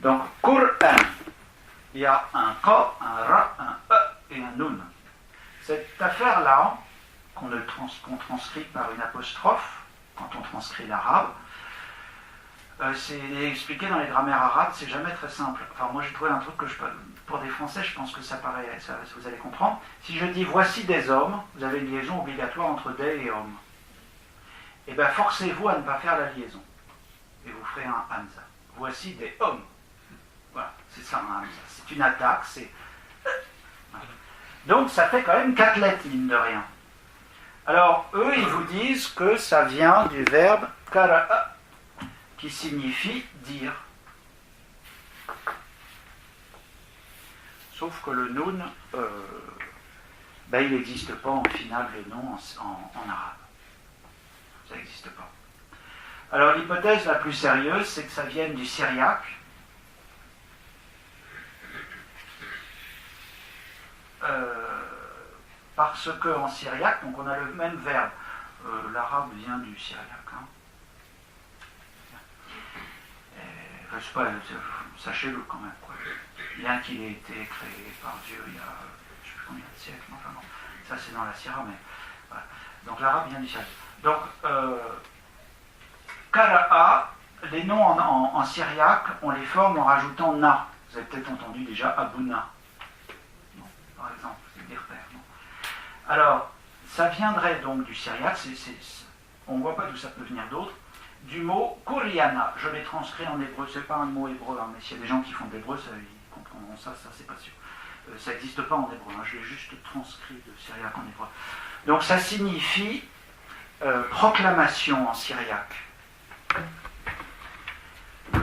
[SPEAKER 1] Donc, Qur'an, il y a un Qa, un Ra, un E et un Nun. Cette affaire-là, qu'on transcrit par une apostrophe, quand on transcrit l'arabe, c'est expliqué dans les grammaires arabes, c'est jamais très simple. Enfin, moi j'ai trouvé un truc que pour des Français, je pense que ça paraît, vous allez comprendre. Si je dis voici des hommes, vous avez une liaison obligatoire entre des et homme. Et bien forcez-vous à ne pas faire la liaison. Et vous ferez un hamza. Voici des hommes. Voilà, c'est ça un hamza. C'est une attaque, c'est... Donc ça fait quand même 4 lettres, mine de rien. Alors, eux, ils vous disent que ça vient du verbe qara'a, qui signifie dire. Sauf que le noun, il n'existe pas en finale de nom en arabe. Ça n'existe pas. Alors, l'hypothèse la plus sérieuse, c'est que ça vienne du syriaque. Parce qu'en syriaque, donc on a le même verbe. L'arabe vient du syriaque. Hein. Je sais pas, sachez-le quand même. Quoi. Bien qu'il ait été créé par Dieu il y a je ne sais plus combien de siècles, enfin bon, ça c'est dans la Syrah, mais voilà. Donc l'arabe vient du syriaque. Donc, Qara'a, les noms en syriaque, on les forme en rajoutant na. Vous avez peut-être entendu déjà Abouna, par exemple, c'est des repères. Alors, ça viendrait donc du syriaque, on ne voit pas d'où ça peut venir d'autre, du mot Kuriana. Je l'ai transcrit en hébreu, c'est pas un mot hébreu, hein, mais s'il y a des gens qui font de l'hébreu, ils comprendront ça c'est pas sûr. Ça n'existe pas en hébreu, hein, je l'ai juste transcrit de syriaque en hébreu. Donc ça signifie proclamation en syriaque.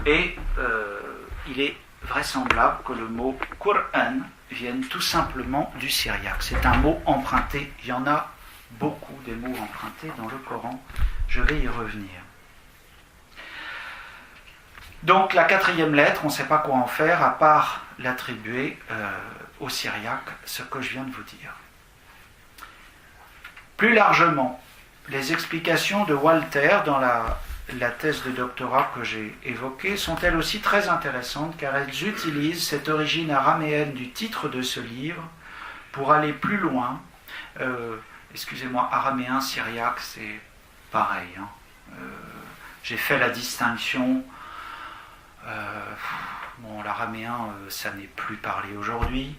[SPEAKER 1] Et il est vraisemblable que le mot Qur'an vienne tout simplement du syriaque. C'est un mot emprunté. Il y en a beaucoup des mots empruntés dans le Coran. Je vais y revenir. Donc la 4e lettre, on ne sait pas quoi en faire, à part l'attribuer au syriaque, ce que je viens de vous dire. Plus largement, les explications de Walter dans la la thèse de doctorat que j'ai évoquée sont elles aussi très intéressantes car elles utilisent cette origine araméenne du titre de ce livre pour aller plus loin. Excusez-moi, araméen, syriaque, c'est pareil. Hein. J'ai fait la distinction. L'araméen, ça n'est plus parlé aujourd'hui.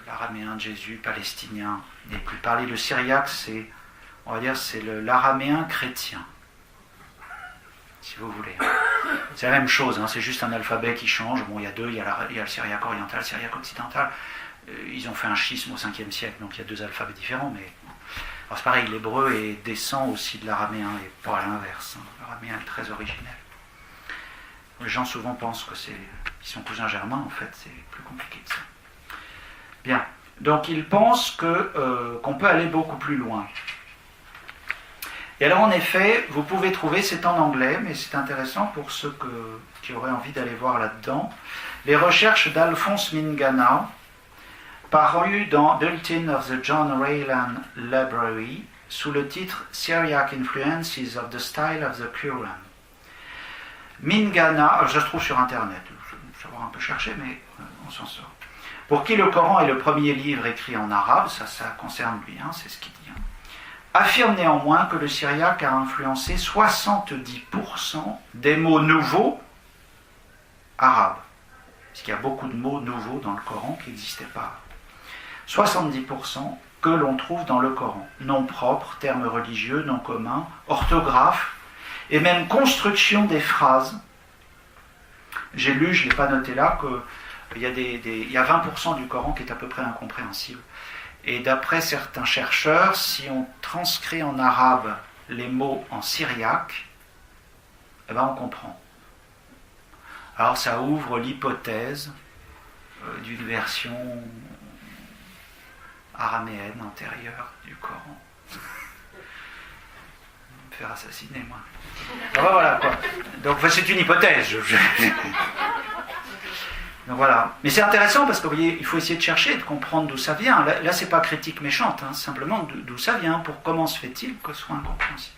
[SPEAKER 1] L'araméen de Jésus, palestinien, n'est plus parlé. Le syriaque, on va dire, c'est l'araméen chrétien, si vous voulez. C'est la même chose, hein, c'est juste un alphabet qui change. Bon, il y a deux, il y a le syriaque oriental, le syriaque occidental. Ils ont fait un schisme au 5e siècle, donc il y a deux alphabets différents, mais alors c'est pareil, l'hébreu descend aussi de l'araméen et pas à l'inverse. Hein. L'araméen est très originel. Les gens souvent pensent qu'ils sont cousins germains, en fait, c'est plus compliqué que ça. Bien, donc ils pensent qu'on peut aller beaucoup plus loin. Et alors en effet, vous pouvez trouver, c'est en anglais, mais c'est intéressant pour ceux qui auraient envie d'aller voir là-dedans, les recherches d'Alphonse Mingana, parues dans Bulletin of the John Raylan Library, sous le titre Syriac Influences of the Style of the Quran. Mingana, je trouve sur Internet, je vais savoir un peu chercher, mais on s'en sort. Pour qui le Coran est le premier livre écrit en arabe, ça concerne lui, hein, c'est ce qu'il dit. Hein, affirme néanmoins que le syriaque a influencé 70% des mots nouveaux arabes. Parce qu'il y a beaucoup de mots nouveaux dans le Coran qui n'existaient pas. 70% que l'on trouve dans le Coran. Noms propres, termes religieux, noms communs, orthographe, et même construction des phrases. J'ai lu, je ne l'ai pas noté là, qu'il y a 20% du Coran qui est à peu près incompréhensible. Et d'après certains chercheurs, si on transcrit en arabe les mots en syriaque, eh ben on comprend. Alors ça ouvre l'hypothèse d'une version araméenne antérieure du Coran. Me faire assassiner, moi. Alors voilà quoi. Donc c'est une hypothèse. Donc voilà. Mais c'est intéressant parce que vous voyez, il faut essayer de chercher, de comprendre d'où ça vient. Là c'est pas critique méchante, hein, simplement d'où ça vient, pour comment se fait-il que ce soit incompréhensible.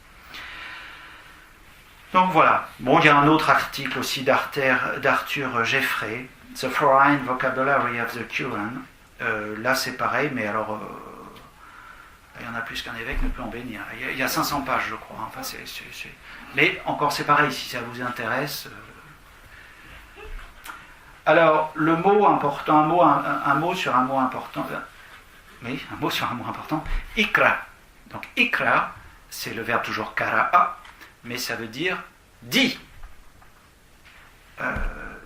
[SPEAKER 1] Donc voilà. Bon, il y a un autre article aussi d'Arthur Jeffrey, The Foreign Vocabulary of the Quran. Là c'est pareil, mais alors il y en a plus qu'un évêque ne peut en bénir. Il y a 500 pages, je crois. Enfin, mais encore c'est pareil, si ça vous intéresse. Alors, le mot important, un mot sur un mot important. Oui, un mot sur un mot important. Ikra. Donc, ikra, c'est le verbe toujours kara'a, mais ça veut dire dit.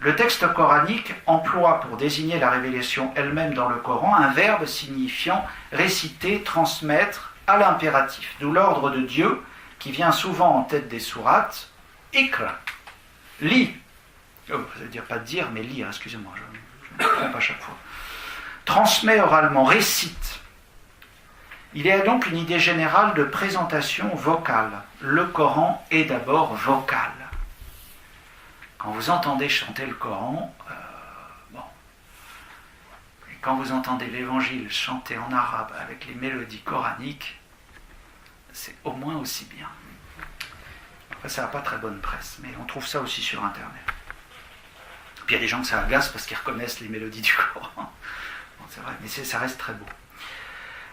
[SPEAKER 1] Le texte coranique emploie pour désigner la révélation elle-même dans le Coran un verbe signifiant réciter, transmettre à l'impératif. D'où l'ordre de Dieu qui vient souvent en tête des sourates. Ikra. Lis. Ça veut dire pas dire, mais lire, excusez-moi, je me trompe à chaque fois. Transmet oralement, récite. Il y a donc une idée générale de présentation vocale. Le Coran est d'abord vocal. Quand vous entendez chanter le Coran, et quand vous entendez l'Évangile chanté en arabe avec les mélodies coraniques, c'est au moins aussi bien. Après, ça n'a pas très bonne presse, mais on trouve ça aussi sur Internet. Puis il y a des gens que ça agace parce qu'ils reconnaissent les mélodies du Coran. Bon, c'est vrai, mais ça reste très beau.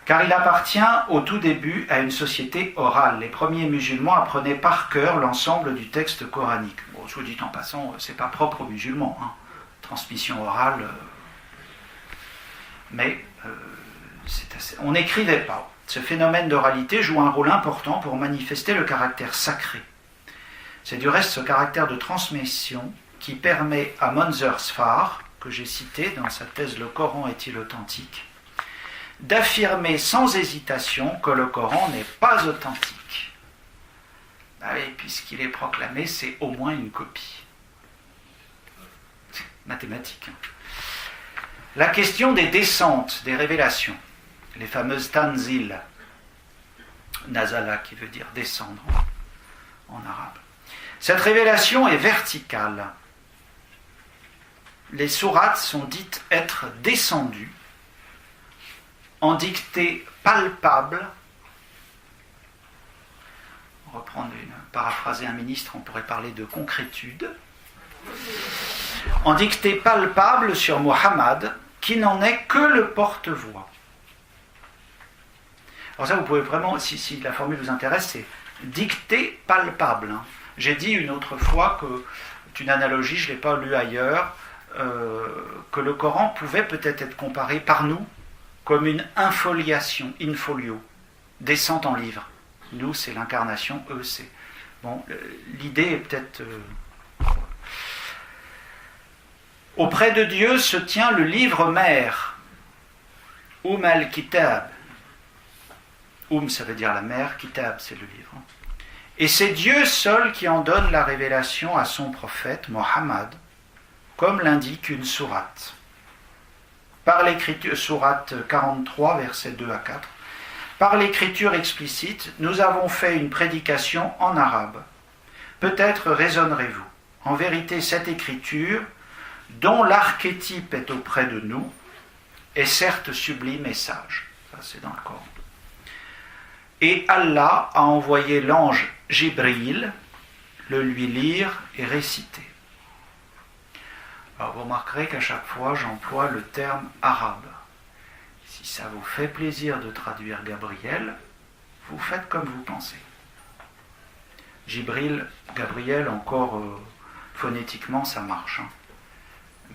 [SPEAKER 1] Car il appartient au tout début à une société orale. Les premiers musulmans apprenaient par cœur l'ensemble du texte coranique. Bon, soit dit en passant, c'est pas propre aux musulmans, hein. Transmission orale, mais on n'écrivait pas. Ce phénomène d'oralité joue un rôle important pour manifester le caractère sacré. C'est du reste ce caractère de transmission qui permet à Monzer Sfar, que j'ai cité dans sa thèse « Le Coran est-il authentique ?», d'affirmer sans hésitation que le Coran n'est pas authentique. Et puisqu'il est proclamé, c'est au moins une copie. Mathématique. Hein. La question des descentes, des révélations, les fameuses tanzil, nazala qui veut dire descendre en arabe. Cette révélation est verticale. Les sourates sont dites être descendues en dictée palpable, paraphraser un ministre, on pourrait parler de concrétude, en dictée palpable sur Muhammad, qui n'en est que le porte-voix. Alors ça, vous pouvez vraiment, si la formule vous intéresse, c'est dictée palpable. Hein. J'ai dit une autre fois que, c'est une analogie, je ne l'ai pas lu ailleurs, que le Coran pouvait peut-être être comparé par nous comme une infoliation, in folio, descente en livre. Nous, c'est l'incarnation, eux, c'est... Bon, l'idée est peut-être... Auprès de Dieu se tient le livre mère, al-Kitab. Ça veut dire la mère, Kitab, c'est le livre. Et c'est Dieu seul qui en donne la révélation à son prophète, Mohammed, comme l'indique une sourate. Par l'écriture, sourate 43, versets 2 à 4, par l'écriture explicite, nous avons fait une prédication en arabe. Peut-être raisonnerez-vous. En vérité, cette écriture, dont l'archétype est auprès de nous, est certes sublime et sage. Ça, c'est dans le Coran. Et Allah a envoyé l'ange Jibril le lui lire et réciter. Alors vous remarquerez qu'à chaque fois j'emploie le terme arabe. Si ça vous fait plaisir de traduire Gabriel, vous faites comme vous pensez. Jibril, Gabriel, encore phonétiquement ça marche. Hein.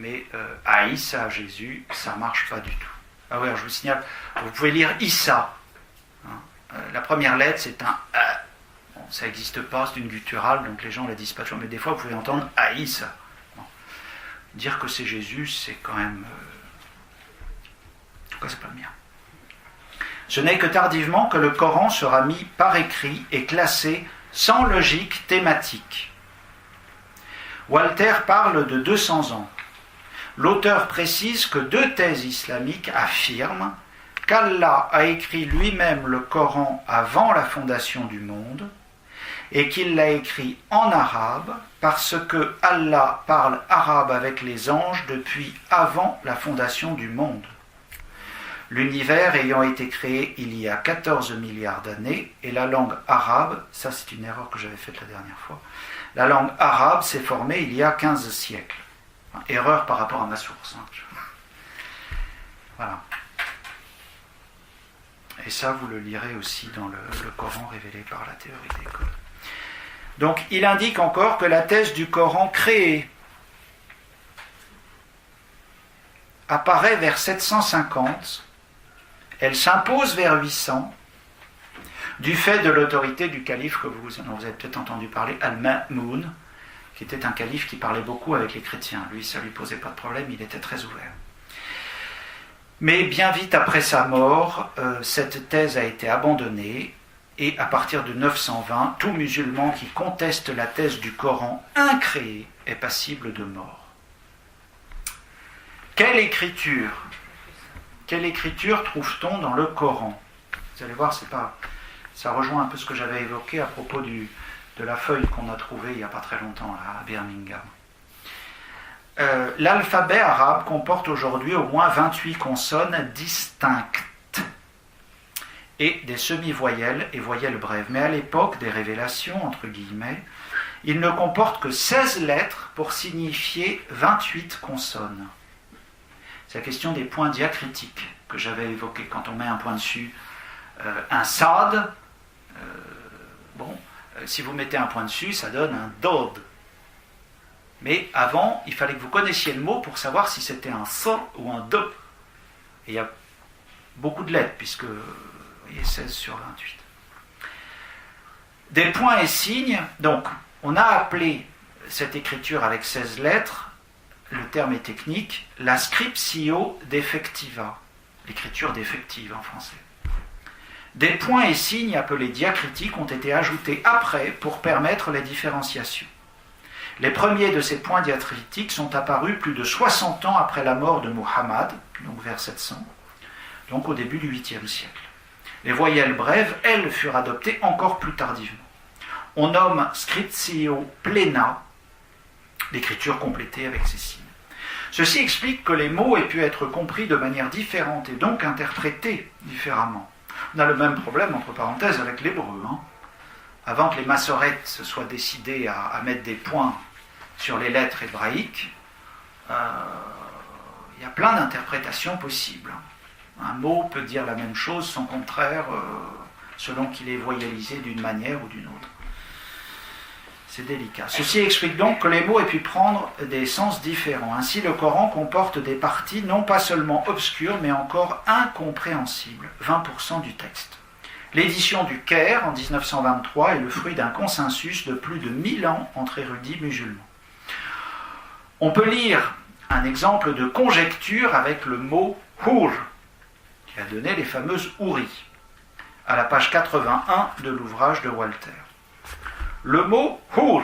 [SPEAKER 1] Mais à Issa, à Jésus, ça marche pas du tout. Ah oui, alors je vous signale, vous pouvez lire Issa. Hein. La première lettre c'est un A. Bon, ça n'existe pas, c'est une gutturale, donc les gens ne la disent pas toujours, mais des fois vous pouvez entendre Aïssa. Bon. Dire que c'est Jésus, c'est quand même... En tout cas, c'est pas le mien. Ce n'est que tardivement que le Coran sera mis par écrit et classé sans logique thématique. Walter parle de 200 ans. L'auteur précise que 2 thèses islamiques affirment qu'Allah a écrit lui-même le Coran avant la fondation du monde et qu'il l'a écrit en arabe parce que Allah parle arabe avec les anges depuis avant la fondation du monde. L'univers ayant été créé il y a 14 milliards d'années et la langue arabe, ça c'est une erreur que j'avais faite la dernière fois, la langue arabe s'est formée il y a 15 siècles. Erreur par rapport à ma source. Hein. Voilà. Et ça, vous le lirez aussi dans le Coran révélé par la théorie des codes. Donc, il indique encore que la thèse du Coran créé apparaît vers 750, elle s'impose vers 800, du fait de l'autorité du calife dont vous avez peut-être entendu parler, Al-Ma'moun, qui était un calife qui parlait beaucoup avec les chrétiens. Lui, ça ne lui posait pas de problème, il était très ouvert. Mais bien vite après sa mort, cette thèse a été abandonnée et à partir de 920, tout musulman qui conteste la thèse du Coran incréé est passible de mort. Quelle écriture trouve-t-on dans le Coran? Vous allez voir, ça rejoint un peu ce que j'avais évoqué à propos de la feuille qu'on a trouvée il n'y a pas très longtemps là, à Birmingham. L'alphabet arabe comporte aujourd'hui au moins 28 consonnes distinctes et des semi-voyelles et voyelles brèves. Mais à l'époque des révélations, entre guillemets, il ne comporte que 16 lettres pour signifier 28 consonnes. C'est la question des points diacritiques que j'avais évoqué. Quand on met un point dessus, un sad, si vous mettez un point dessus, ça donne un dod. Mais avant, il fallait que vous connaissiez le mot pour savoir si c'était un sa ou un do. Et il y a beaucoup de lettres, puisque, vous voyez, 16 sur 28. Des points et signes, donc, on a appelé cette écriture avec 16 lettres, le terme est technique, la scriptio defectiva, l'écriture défective en français. Des points et signes appelés diacritiques ont été ajoutés après pour permettre les différenciations. Les premiers de ces points diacritiques sont apparus plus de 60 ans après la mort de Muhammad, donc vers 700, donc au début du 8e siècle. Les voyelles brèves, elles, furent adoptées encore plus tardivement. On nomme scriptio plena l'écriture complétée avec ces signes. Ceci explique que les mots aient pu être compris de manière différente et donc interprétés différemment. On a le même problème, entre parenthèses, avec l'hébreu. avant que les massorettes se soient décidés à mettre des points sur les lettres hébraïques, il y a plein d'interprétations possibles. Un mot peut dire la même chose, son contraire, selon qu'il est voyalisé d'une manière ou d'une autre. C'est délicat. Ceci explique donc que les mots aient pu prendre des sens différents. Ainsi, le Coran comporte des parties non pas seulement obscures, mais encore incompréhensibles, 20% du texte. L'édition du Caire, en 1923, est le fruit d'un consensus de plus de 1000 ans entre érudits musulmans. On peut lire un exemple de conjecture avec le mot « hur », qui a donné les fameuses houris, à la page 81 de l'ouvrage de Walter. Le mot « hur »,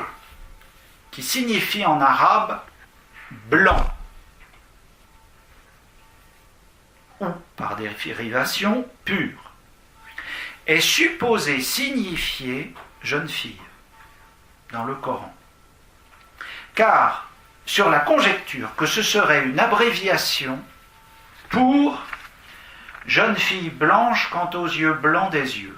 [SPEAKER 1] qui signifie en arabe « blanc », ou, par dérivation, « pur », est supposé signifier « jeune fille » dans le Coran. Car, sur la conjecture que ce serait une abréviation pour « jeune fille blanche quant aux yeux blancs des yeux ».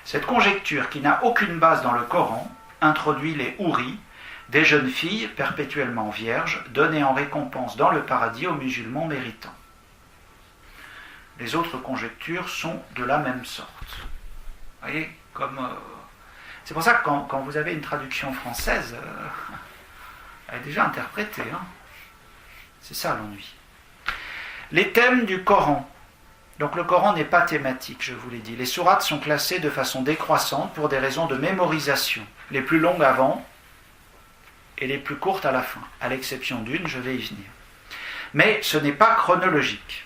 [SPEAKER 1] Cette conjecture, qui n'a aucune base dans le Coran, introduit les houris, des jeunes filles perpétuellement vierges, données en récompense dans le paradis aux musulmans méritants. Les autres conjectures sont de la même sorte. Vous voyez, comme... C'est pour ça que quand vous avez une traduction française, elle est déjà interprétée. Hein. C'est ça l'ennui. Les thèmes du Coran. Donc le Coran n'est pas thématique, je vous l'ai dit. Les sourates sont classées de façon décroissante pour des raisons de mémorisation. Les plus longues avant et les plus courtes à la fin. À l'exception d'une, je vais y venir. Mais ce n'est pas chronologique.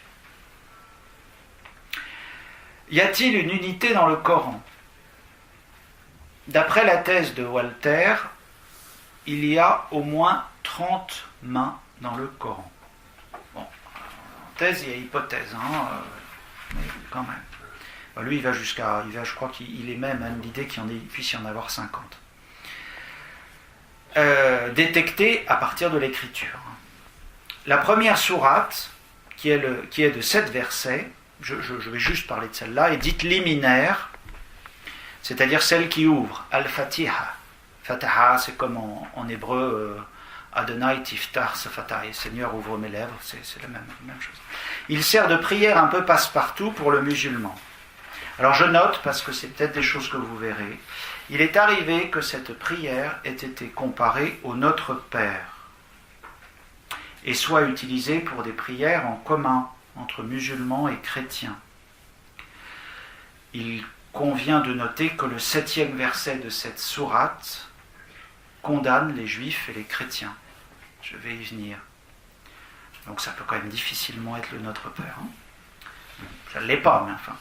[SPEAKER 1] Y a-t-il une unité dans le Coran ? D'après la thèse de Walter, il y a au moins 30 mains dans le Coran. Bon, en thèse, il y a hypothèse, mais quand même. Lui, il va jusqu'à, je crois qu'il est même à l'idée qu'il puisse y en avoir 50. Détectées à partir de l'écriture. La première sourate, qui est de 7 versets, je vais juste parler de celle-là, est dite liminaire, c'est-à-dire celle qui ouvre, Al-Fatiha. Fataha, c'est comme en hébreu, Adonai Tiftar Safatai, Seigneur ouvre mes lèvres, c'est la même chose. Il sert de prière un peu passe-partout pour le musulman. Alors je note, parce que c'est peut-être des choses que vous verrez, il est arrivé que cette prière ait été comparée au Notre Père et soit utilisée pour des prières en commun entre musulmans et chrétiens. Il convient de noter que le 7e verset de cette sourate condamne les juifs et les chrétiens. Je vais y venir. Donc ça peut quand même difficilement être le Notre Père. Hein. Ça ne l'est pas, mais enfin.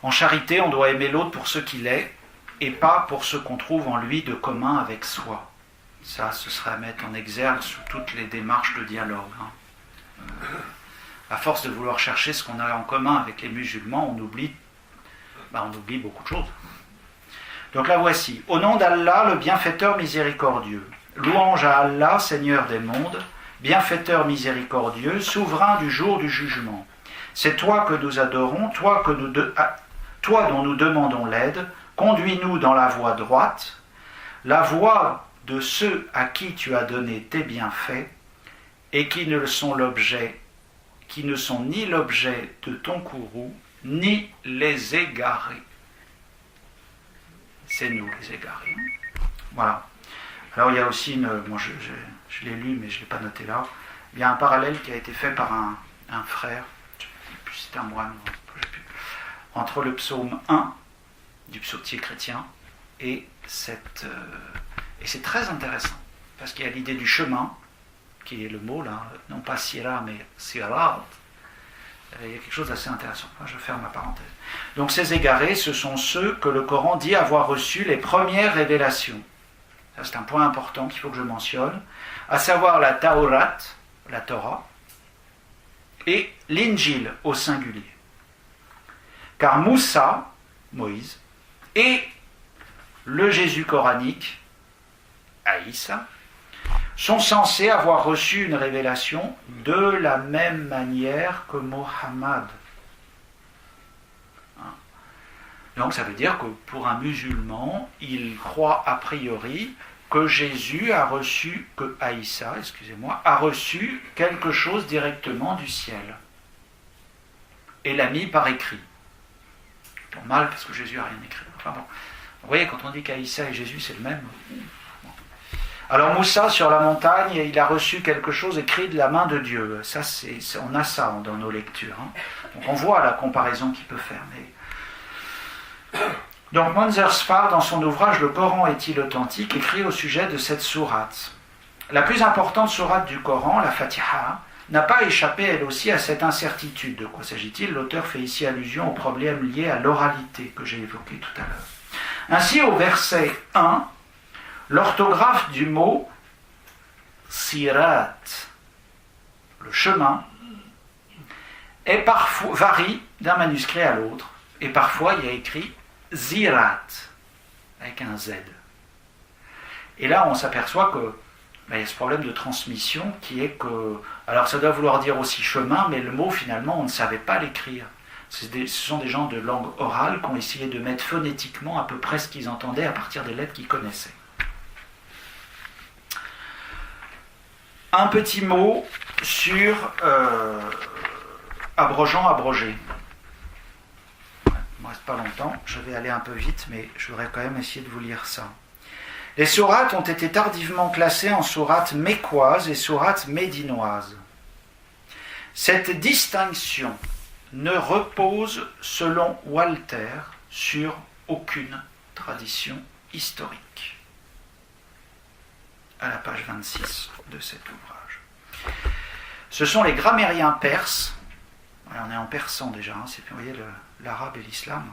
[SPEAKER 1] En charité, on doit aimer l'autre pour ce qu'il est, et pas pour ce qu'on trouve en lui de commun avec soi. Ça, ce serait à mettre en exergue sous toutes les démarches de dialogue. Hein. À force de vouloir chercher ce qu'on a en commun avec les musulmans, on oublie beaucoup de choses. Donc la voici. Au nom d'Allah, le bienfaiteur miséricordieux. Louange à Allah, Seigneur des mondes, bienfaiteur miséricordieux, souverain du jour du jugement. C'est toi que nous adorons, toi dont nous demandons l'aide. Conduis-nous dans la voie droite, la voie de ceux à qui tu as donné tes bienfaits et qui ne sont ni l'objet de ton courroux, ni les égarés. C'est nous les égarés. Voilà. Alors il y a aussi moi je l'ai lu mais je ne l'ai pas noté là, il y a un parallèle qui a été fait par un frère, je ne sais plus si c'était un moine, entre le psaume 1 du psautier chrétien et c'est très intéressant parce qu'il y a l'idée du chemin qui est le mot là, non pas sira mais sirat. Il y a quelque chose d'assez intéressant. Je ferme ma parenthèse. Donc ces égarés, ce sont ceux que le Coran dit avoir reçu les premières révélations. Ça, c'est un point important qu'il faut que je mentionne, à savoir la Taurat, la Torah, et l'Injil au singulier. Car Moussa, Moïse, et le Jésus coranique, Aïssa, sont censés avoir reçu une révélation de la même manière que Mohammed. Donc ça veut dire que pour un musulman, il croit a priori que Jésus a reçu, que Aïssa, excusez-moi, a reçu quelque chose directement du ciel. Et l'a mis par écrit. C'est normal parce que Jésus n'a rien écrit. Enfin bon. Vous voyez, quand on dit qu'Aïssa et Jésus, c'est le même. Bon. Alors Moussa, sur la montagne, il a reçu quelque chose écrit de la main de Dieu. Ça, on a ça dans nos lectures. Hein. Donc on voit la comparaison qu'il peut faire. Mais... Donc Munzer Sfar, dans son ouvrage « Le Coran est-il authentique ?», écrit au sujet de cette sourate. La plus importante sourate du Coran, la Fatiha, n'a pas échappé elle aussi à cette incertitude. De quoi s'agit-il ? L'auteur fait ici allusion aux problèmes liés à l'oralité que j'ai évoqué tout à l'heure. Ainsi, au verset 1, l'orthographe du mot sirat, le chemin, varie d'un manuscrit à l'autre, et parfois il y a écrit zirat, avec un Z. Et là, on s'aperçoit que il y a ce problème de transmission qui est que... Alors ça doit vouloir dire aussi chemin, mais le mot finalement on ne savait pas l'écrire. Ce sont des gens de langue orale qui ont essayé de mettre phonétiquement à peu près ce qu'ils entendaient à partir des lettres qu'ils connaissaient. Un petit mot sur abrogeant, abrogé. Il ne me reste pas longtemps, je vais aller un peu vite, mais je voudrais quand même essayer de vous lire ça. Les sourates ont été tardivement classées en sourates mécoises et sourates médinoises. Cette distinction ne repose, selon Walter, sur aucune tradition historique. À la page 26 de cet ouvrage. Ce sont les grammairiens perses, on est en persan déjà, hein, vous voyez l'arabe et l'islam,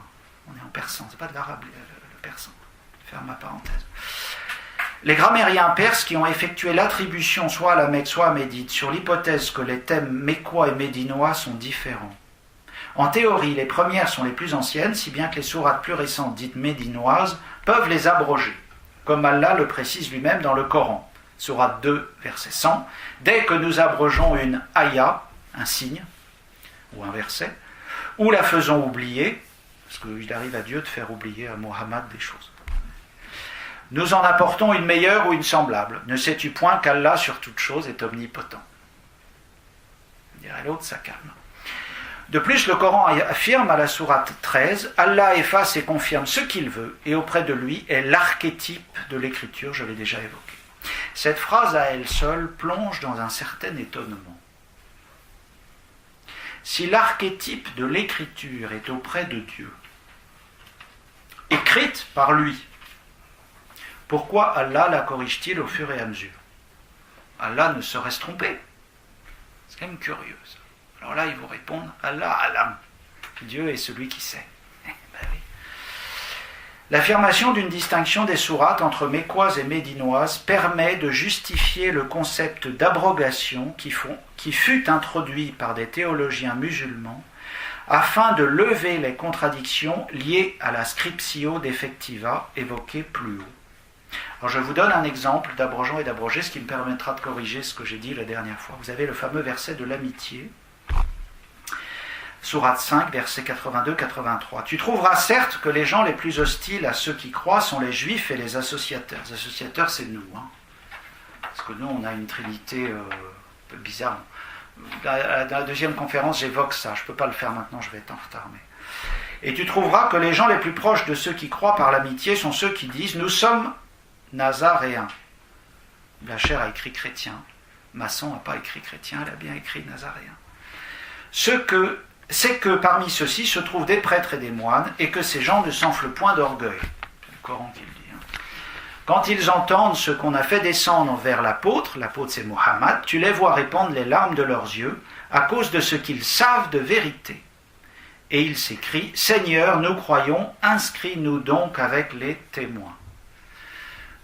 [SPEAKER 1] on est en persan, c'est pas de l'arabe le persan. Ferme ma parenthèse. Les grammairiens perses qui ont effectué l'attribution soit à la Mecque, soit à Médite, sur l'hypothèse que les thèmes mécois et médinois sont différents. En théorie, les premières sont les plus anciennes, si bien que les sourates plus récentes, dites médinoises, peuvent les abroger, comme Allah le précise lui-même dans le Coran. Sourate 2, verset 100. Dès que nous abrogeons une ayah, un signe, ou un verset, ou la faisons oublier, parce qu'il arrive à Dieu de faire oublier à Mohammed des choses. Nous en apportons une meilleure ou une semblable. Ne sais-tu point qu'Allah sur toute chose est omnipotent. Dirait l'autre, ça calme. De plus, le Coran affirme à la sourate 13, Allah efface et confirme ce qu'il veut, et auprès de lui est l'archétype de l'écriture, je l'ai déjà évoqué. Cette phrase à elle seule plonge dans un certain étonnement. Si l'archétype de l'écriture est auprès de Dieu, écrite par lui, pourquoi Allah la corrige-t-il au fur et à mesure ? Allah ne serait-ce trompé ? C'est quand même curieux. Ça. Alors là, ils vous répondent, Allah alam. Dieu est celui qui sait. Ben oui. L'affirmation d'une distinction des sourates entre mécoises et médinoises permet de justifier le concept d'abrogation qui fut introduit par des théologiens musulmans afin de lever les contradictions liées à la scriptio defectiva évoquée plus haut. Alors je vous donne un exemple d'abrogeant et d'abrogé, ce qui me permettra de corriger ce que j'ai dit la dernière fois. Vous avez le fameux verset de l'amitié, sourate 5, versets 82-83. Tu trouveras certes que les gens les plus hostiles à ceux qui croient sont les juifs et les associateurs. Les associateurs, c'est nous. Hein. Parce que nous, on a une trinité un peu bizarre. Dans la deuxième conférence, j'évoque ça. Je ne peux pas le faire maintenant, je vais être en retard. Et tu trouveras que les gens les plus proches de ceux qui croient par l'amitié sont ceux qui disent « Nous sommes nazaréens ». Blacher a écrit chrétien. Masson n'a pas écrit chrétien, elle a bien écrit nazaréen. C'est que parmi ceux-ci se trouvent des prêtres et des moines, et que ces gens ne s'enflent point d'orgueil. C'est le Coran qui le dit. Hein. Quand ils entendent ce qu'on a fait descendre vers l'apôtre c'est Mohammed, tu les vois répandre les larmes de leurs yeux, à cause de ce qu'ils savent de vérité. Et ils s'écrient, « Seigneur, nous croyons, inscris-nous donc avec les témoins. »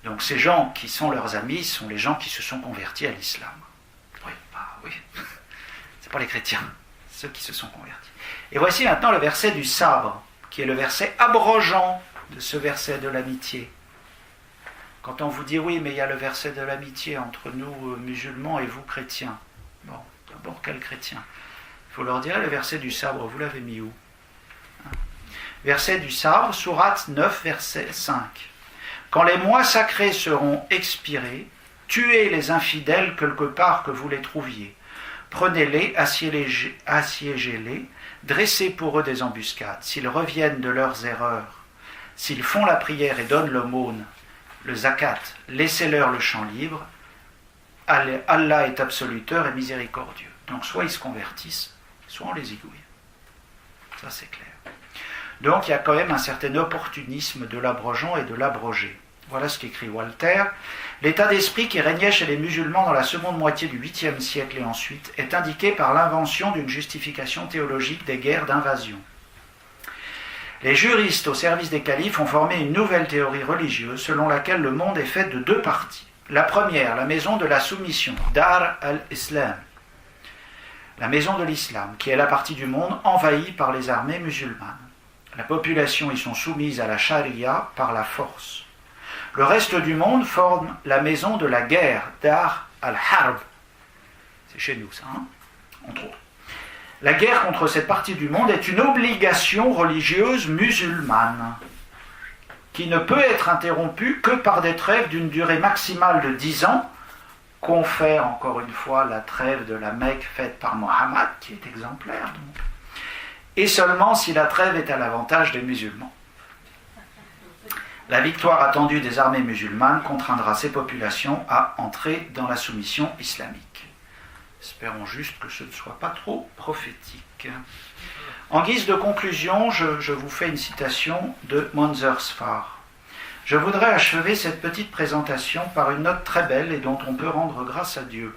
[SPEAKER 1] Donc ces gens qui sont leurs amis sont les gens qui se sont convertis à l'islam. Oui. C'est pas les chrétiens. Ceux qui se sont convertis. Et voici maintenant le verset du sabre, qui est le verset abrogeant de ce verset de l'amitié. Quand on vous dit oui, mais il y a le verset de l'amitié entre nous musulmans et vous chrétiens. Bon, d'abord quel chrétien ? Il faut leur dire le verset du sabre, vous l'avez mis où ? verset du Sabre, sourate 9, verset 5. Quand les mois sacrés seront expirés, tuez les infidèles quelque part que vous les trouviez. Prenez-les, assiégez-les, dressez pour eux des embuscades. S'ils reviennent de leurs erreurs, s'ils font la prière et donnent l'aumône, le zakat, laissez-leur le champ libre. Allah est absoluteur et miséricordieux. Donc soit ils se convertissent, soit on les égouille. Ça c'est clair. Donc il y a quand même un certain opportunisme de l'abrogeant et de l'abrogé. Voilà ce qu'écrit Walter. L'état d'esprit qui régnait chez les musulmans dans la seconde moitié du 8e siècle et ensuite est indiqué par l'invention d'une justification théologique des guerres d'invasion. Les juristes au service des califes ont formé une nouvelle théorie religieuse selon laquelle le monde est fait de deux parties. La première, la maison de la soumission, Dar al-Islam, la maison de l'islam, qui est la partie du monde envahie par les armées musulmanes. La population y sont soumises à la charia par la force. Le reste du monde forme la maison de la guerre, Dar al-Harb. C'est chez nous ça, hein, entre autres. La guerre contre cette partie du monde est une obligation religieuse musulmane qui ne peut être interrompue que par des trêves d'une durée maximale de 10 ans, confère encore une fois la trêve de la Mecque faite par Mohammed, qui est exemplaire donc, et seulement si la trêve est à l'avantage des musulmans. La victoire attendue des armées musulmanes contraindra ces populations à entrer dans la soumission islamique. Espérons juste que ce ne soit pas trop prophétique. En guise de conclusion, je vous fais une citation de Monzersfar. Je voudrais achever cette petite présentation par une note très belle et dont on peut rendre grâce à Dieu.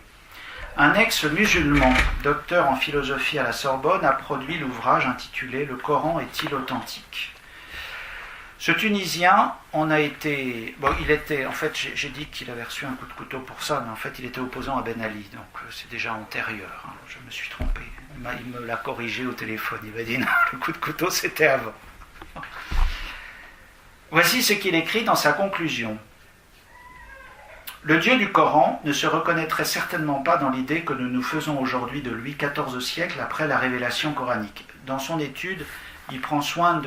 [SPEAKER 1] Un ex-musulman, docteur en philosophie à la Sorbonne, a produit l'ouvrage intitulé « Le Coran est-il authentique ?» Ce Tunisien, en fait, j'ai dit qu'il avait reçu un coup de couteau pour ça, mais en fait, il était opposant à Ben Ali, donc c'est déjà antérieur. Hein, je me suis trompé. Il me l'a corrigé au téléphone. Il m'a dit non, le coup de couteau, c'était avant. Voici ce qu'il écrit dans sa conclusion. Le Dieu du Coran ne se reconnaîtrait certainement pas dans l'idée que nous nous faisons aujourd'hui de lui 14 siècles après la révélation coranique. Dans son étude, il prend soin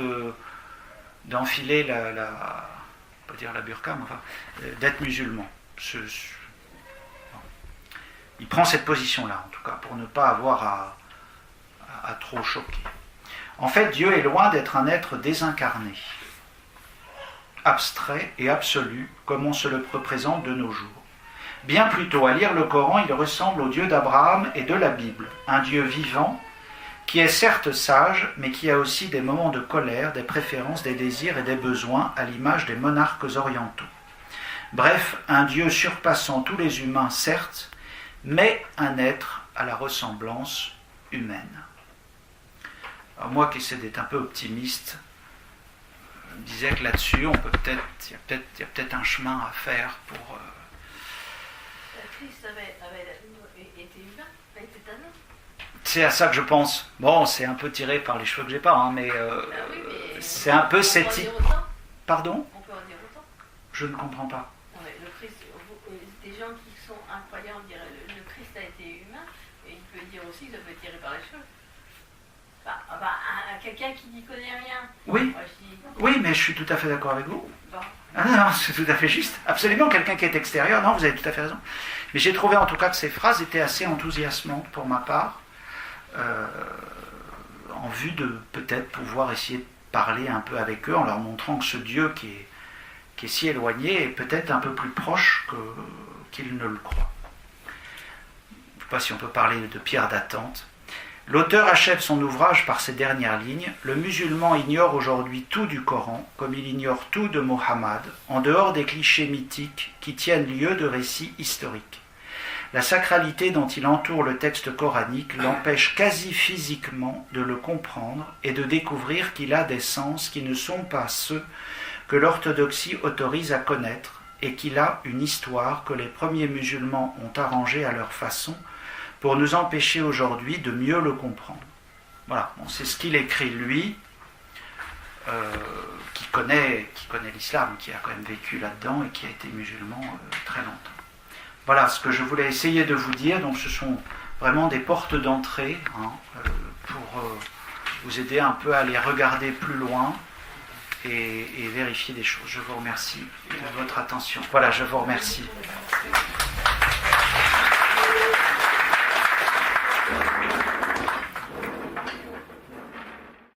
[SPEAKER 1] d'enfiler pas dire la burqa, mais enfin, d'être musulman. Il prend cette position-là, en tout cas, pour ne pas avoir à trop choquer. En fait, Dieu est loin d'être un être désincarné, abstrait et absolu, comme on se le représente de nos jours. Bien plutôt, à lire le Coran, il ressemble au Dieu d'Abraham et de la Bible, un Dieu vivant, qui est certes sage, mais qui a aussi des moments de colère, des préférences, des désirs et des besoins, à l'image des monarques orientaux. Bref, un Dieu surpassant tous les humains, certes, mais un être à la ressemblance humaine. Alors moi qui essaie d'être un peu optimiste, je me disais que là-dessus, il y a peut-être un chemin à faire pour...
[SPEAKER 2] Christ avait été humain, était un homme.
[SPEAKER 1] C'est à ça que je pense. Bon, c'est un peu tiré par les cheveux que j'ai pas, hein, mais,
[SPEAKER 2] mais
[SPEAKER 1] c'est un peu cette idée. Pardon ?
[SPEAKER 2] On peut en dire autant.
[SPEAKER 1] Je ne comprends pas.
[SPEAKER 2] Non, mais le Christ, des gens qui sont incroyants diraient le Christ a été humain, et il peut dire aussi que ça peut être tiré par les cheveux. Quelqu'un qui n'y connaît rien.
[SPEAKER 1] Oui.
[SPEAKER 2] Moi,
[SPEAKER 1] Oui, mais je suis tout à fait d'accord avec vous.
[SPEAKER 2] Bon.
[SPEAKER 1] Ah non, c'est tout à fait juste. Absolument, quelqu'un qui est extérieur, non, vous avez tout à fait raison. Mais j'ai trouvé en tout cas que ces phrases étaient assez enthousiasmantes pour ma part, en vue de peut-être pouvoir essayer de parler un peu avec eux en leur montrant que ce Dieu qui est si éloigné est peut-être un peu plus proche qu'ils ne le croient. Je ne sais pas si on peut parler de pierre d'attente. L'auteur achève son ouvrage par ces dernières lignes. Le musulman ignore aujourd'hui tout du Coran, comme il ignore tout de Mohammed, en dehors des clichés mythiques qui tiennent lieu de récits historiques. La sacralité dont il entoure le texte coranique l'empêche quasi physiquement de le comprendre et de découvrir qu'il a des sens qui ne sont pas ceux que l'orthodoxie autorise à connaître et qu'il a une histoire que les premiers musulmans ont arrangée à leur façon pour nous empêcher aujourd'hui de mieux le comprendre. Voilà, bon, c'est ce qu'il écrit lui, qui connaît l'islam, qui a quand même vécu là-dedans et qui a été musulman très longtemps. Voilà ce que je voulais essayer de vous dire. Donc ce sont vraiment des portes d'entrée pour vous aider un peu à aller regarder plus loin et vérifier des choses. Je vous remercie de votre attention. Voilà, je vous remercie.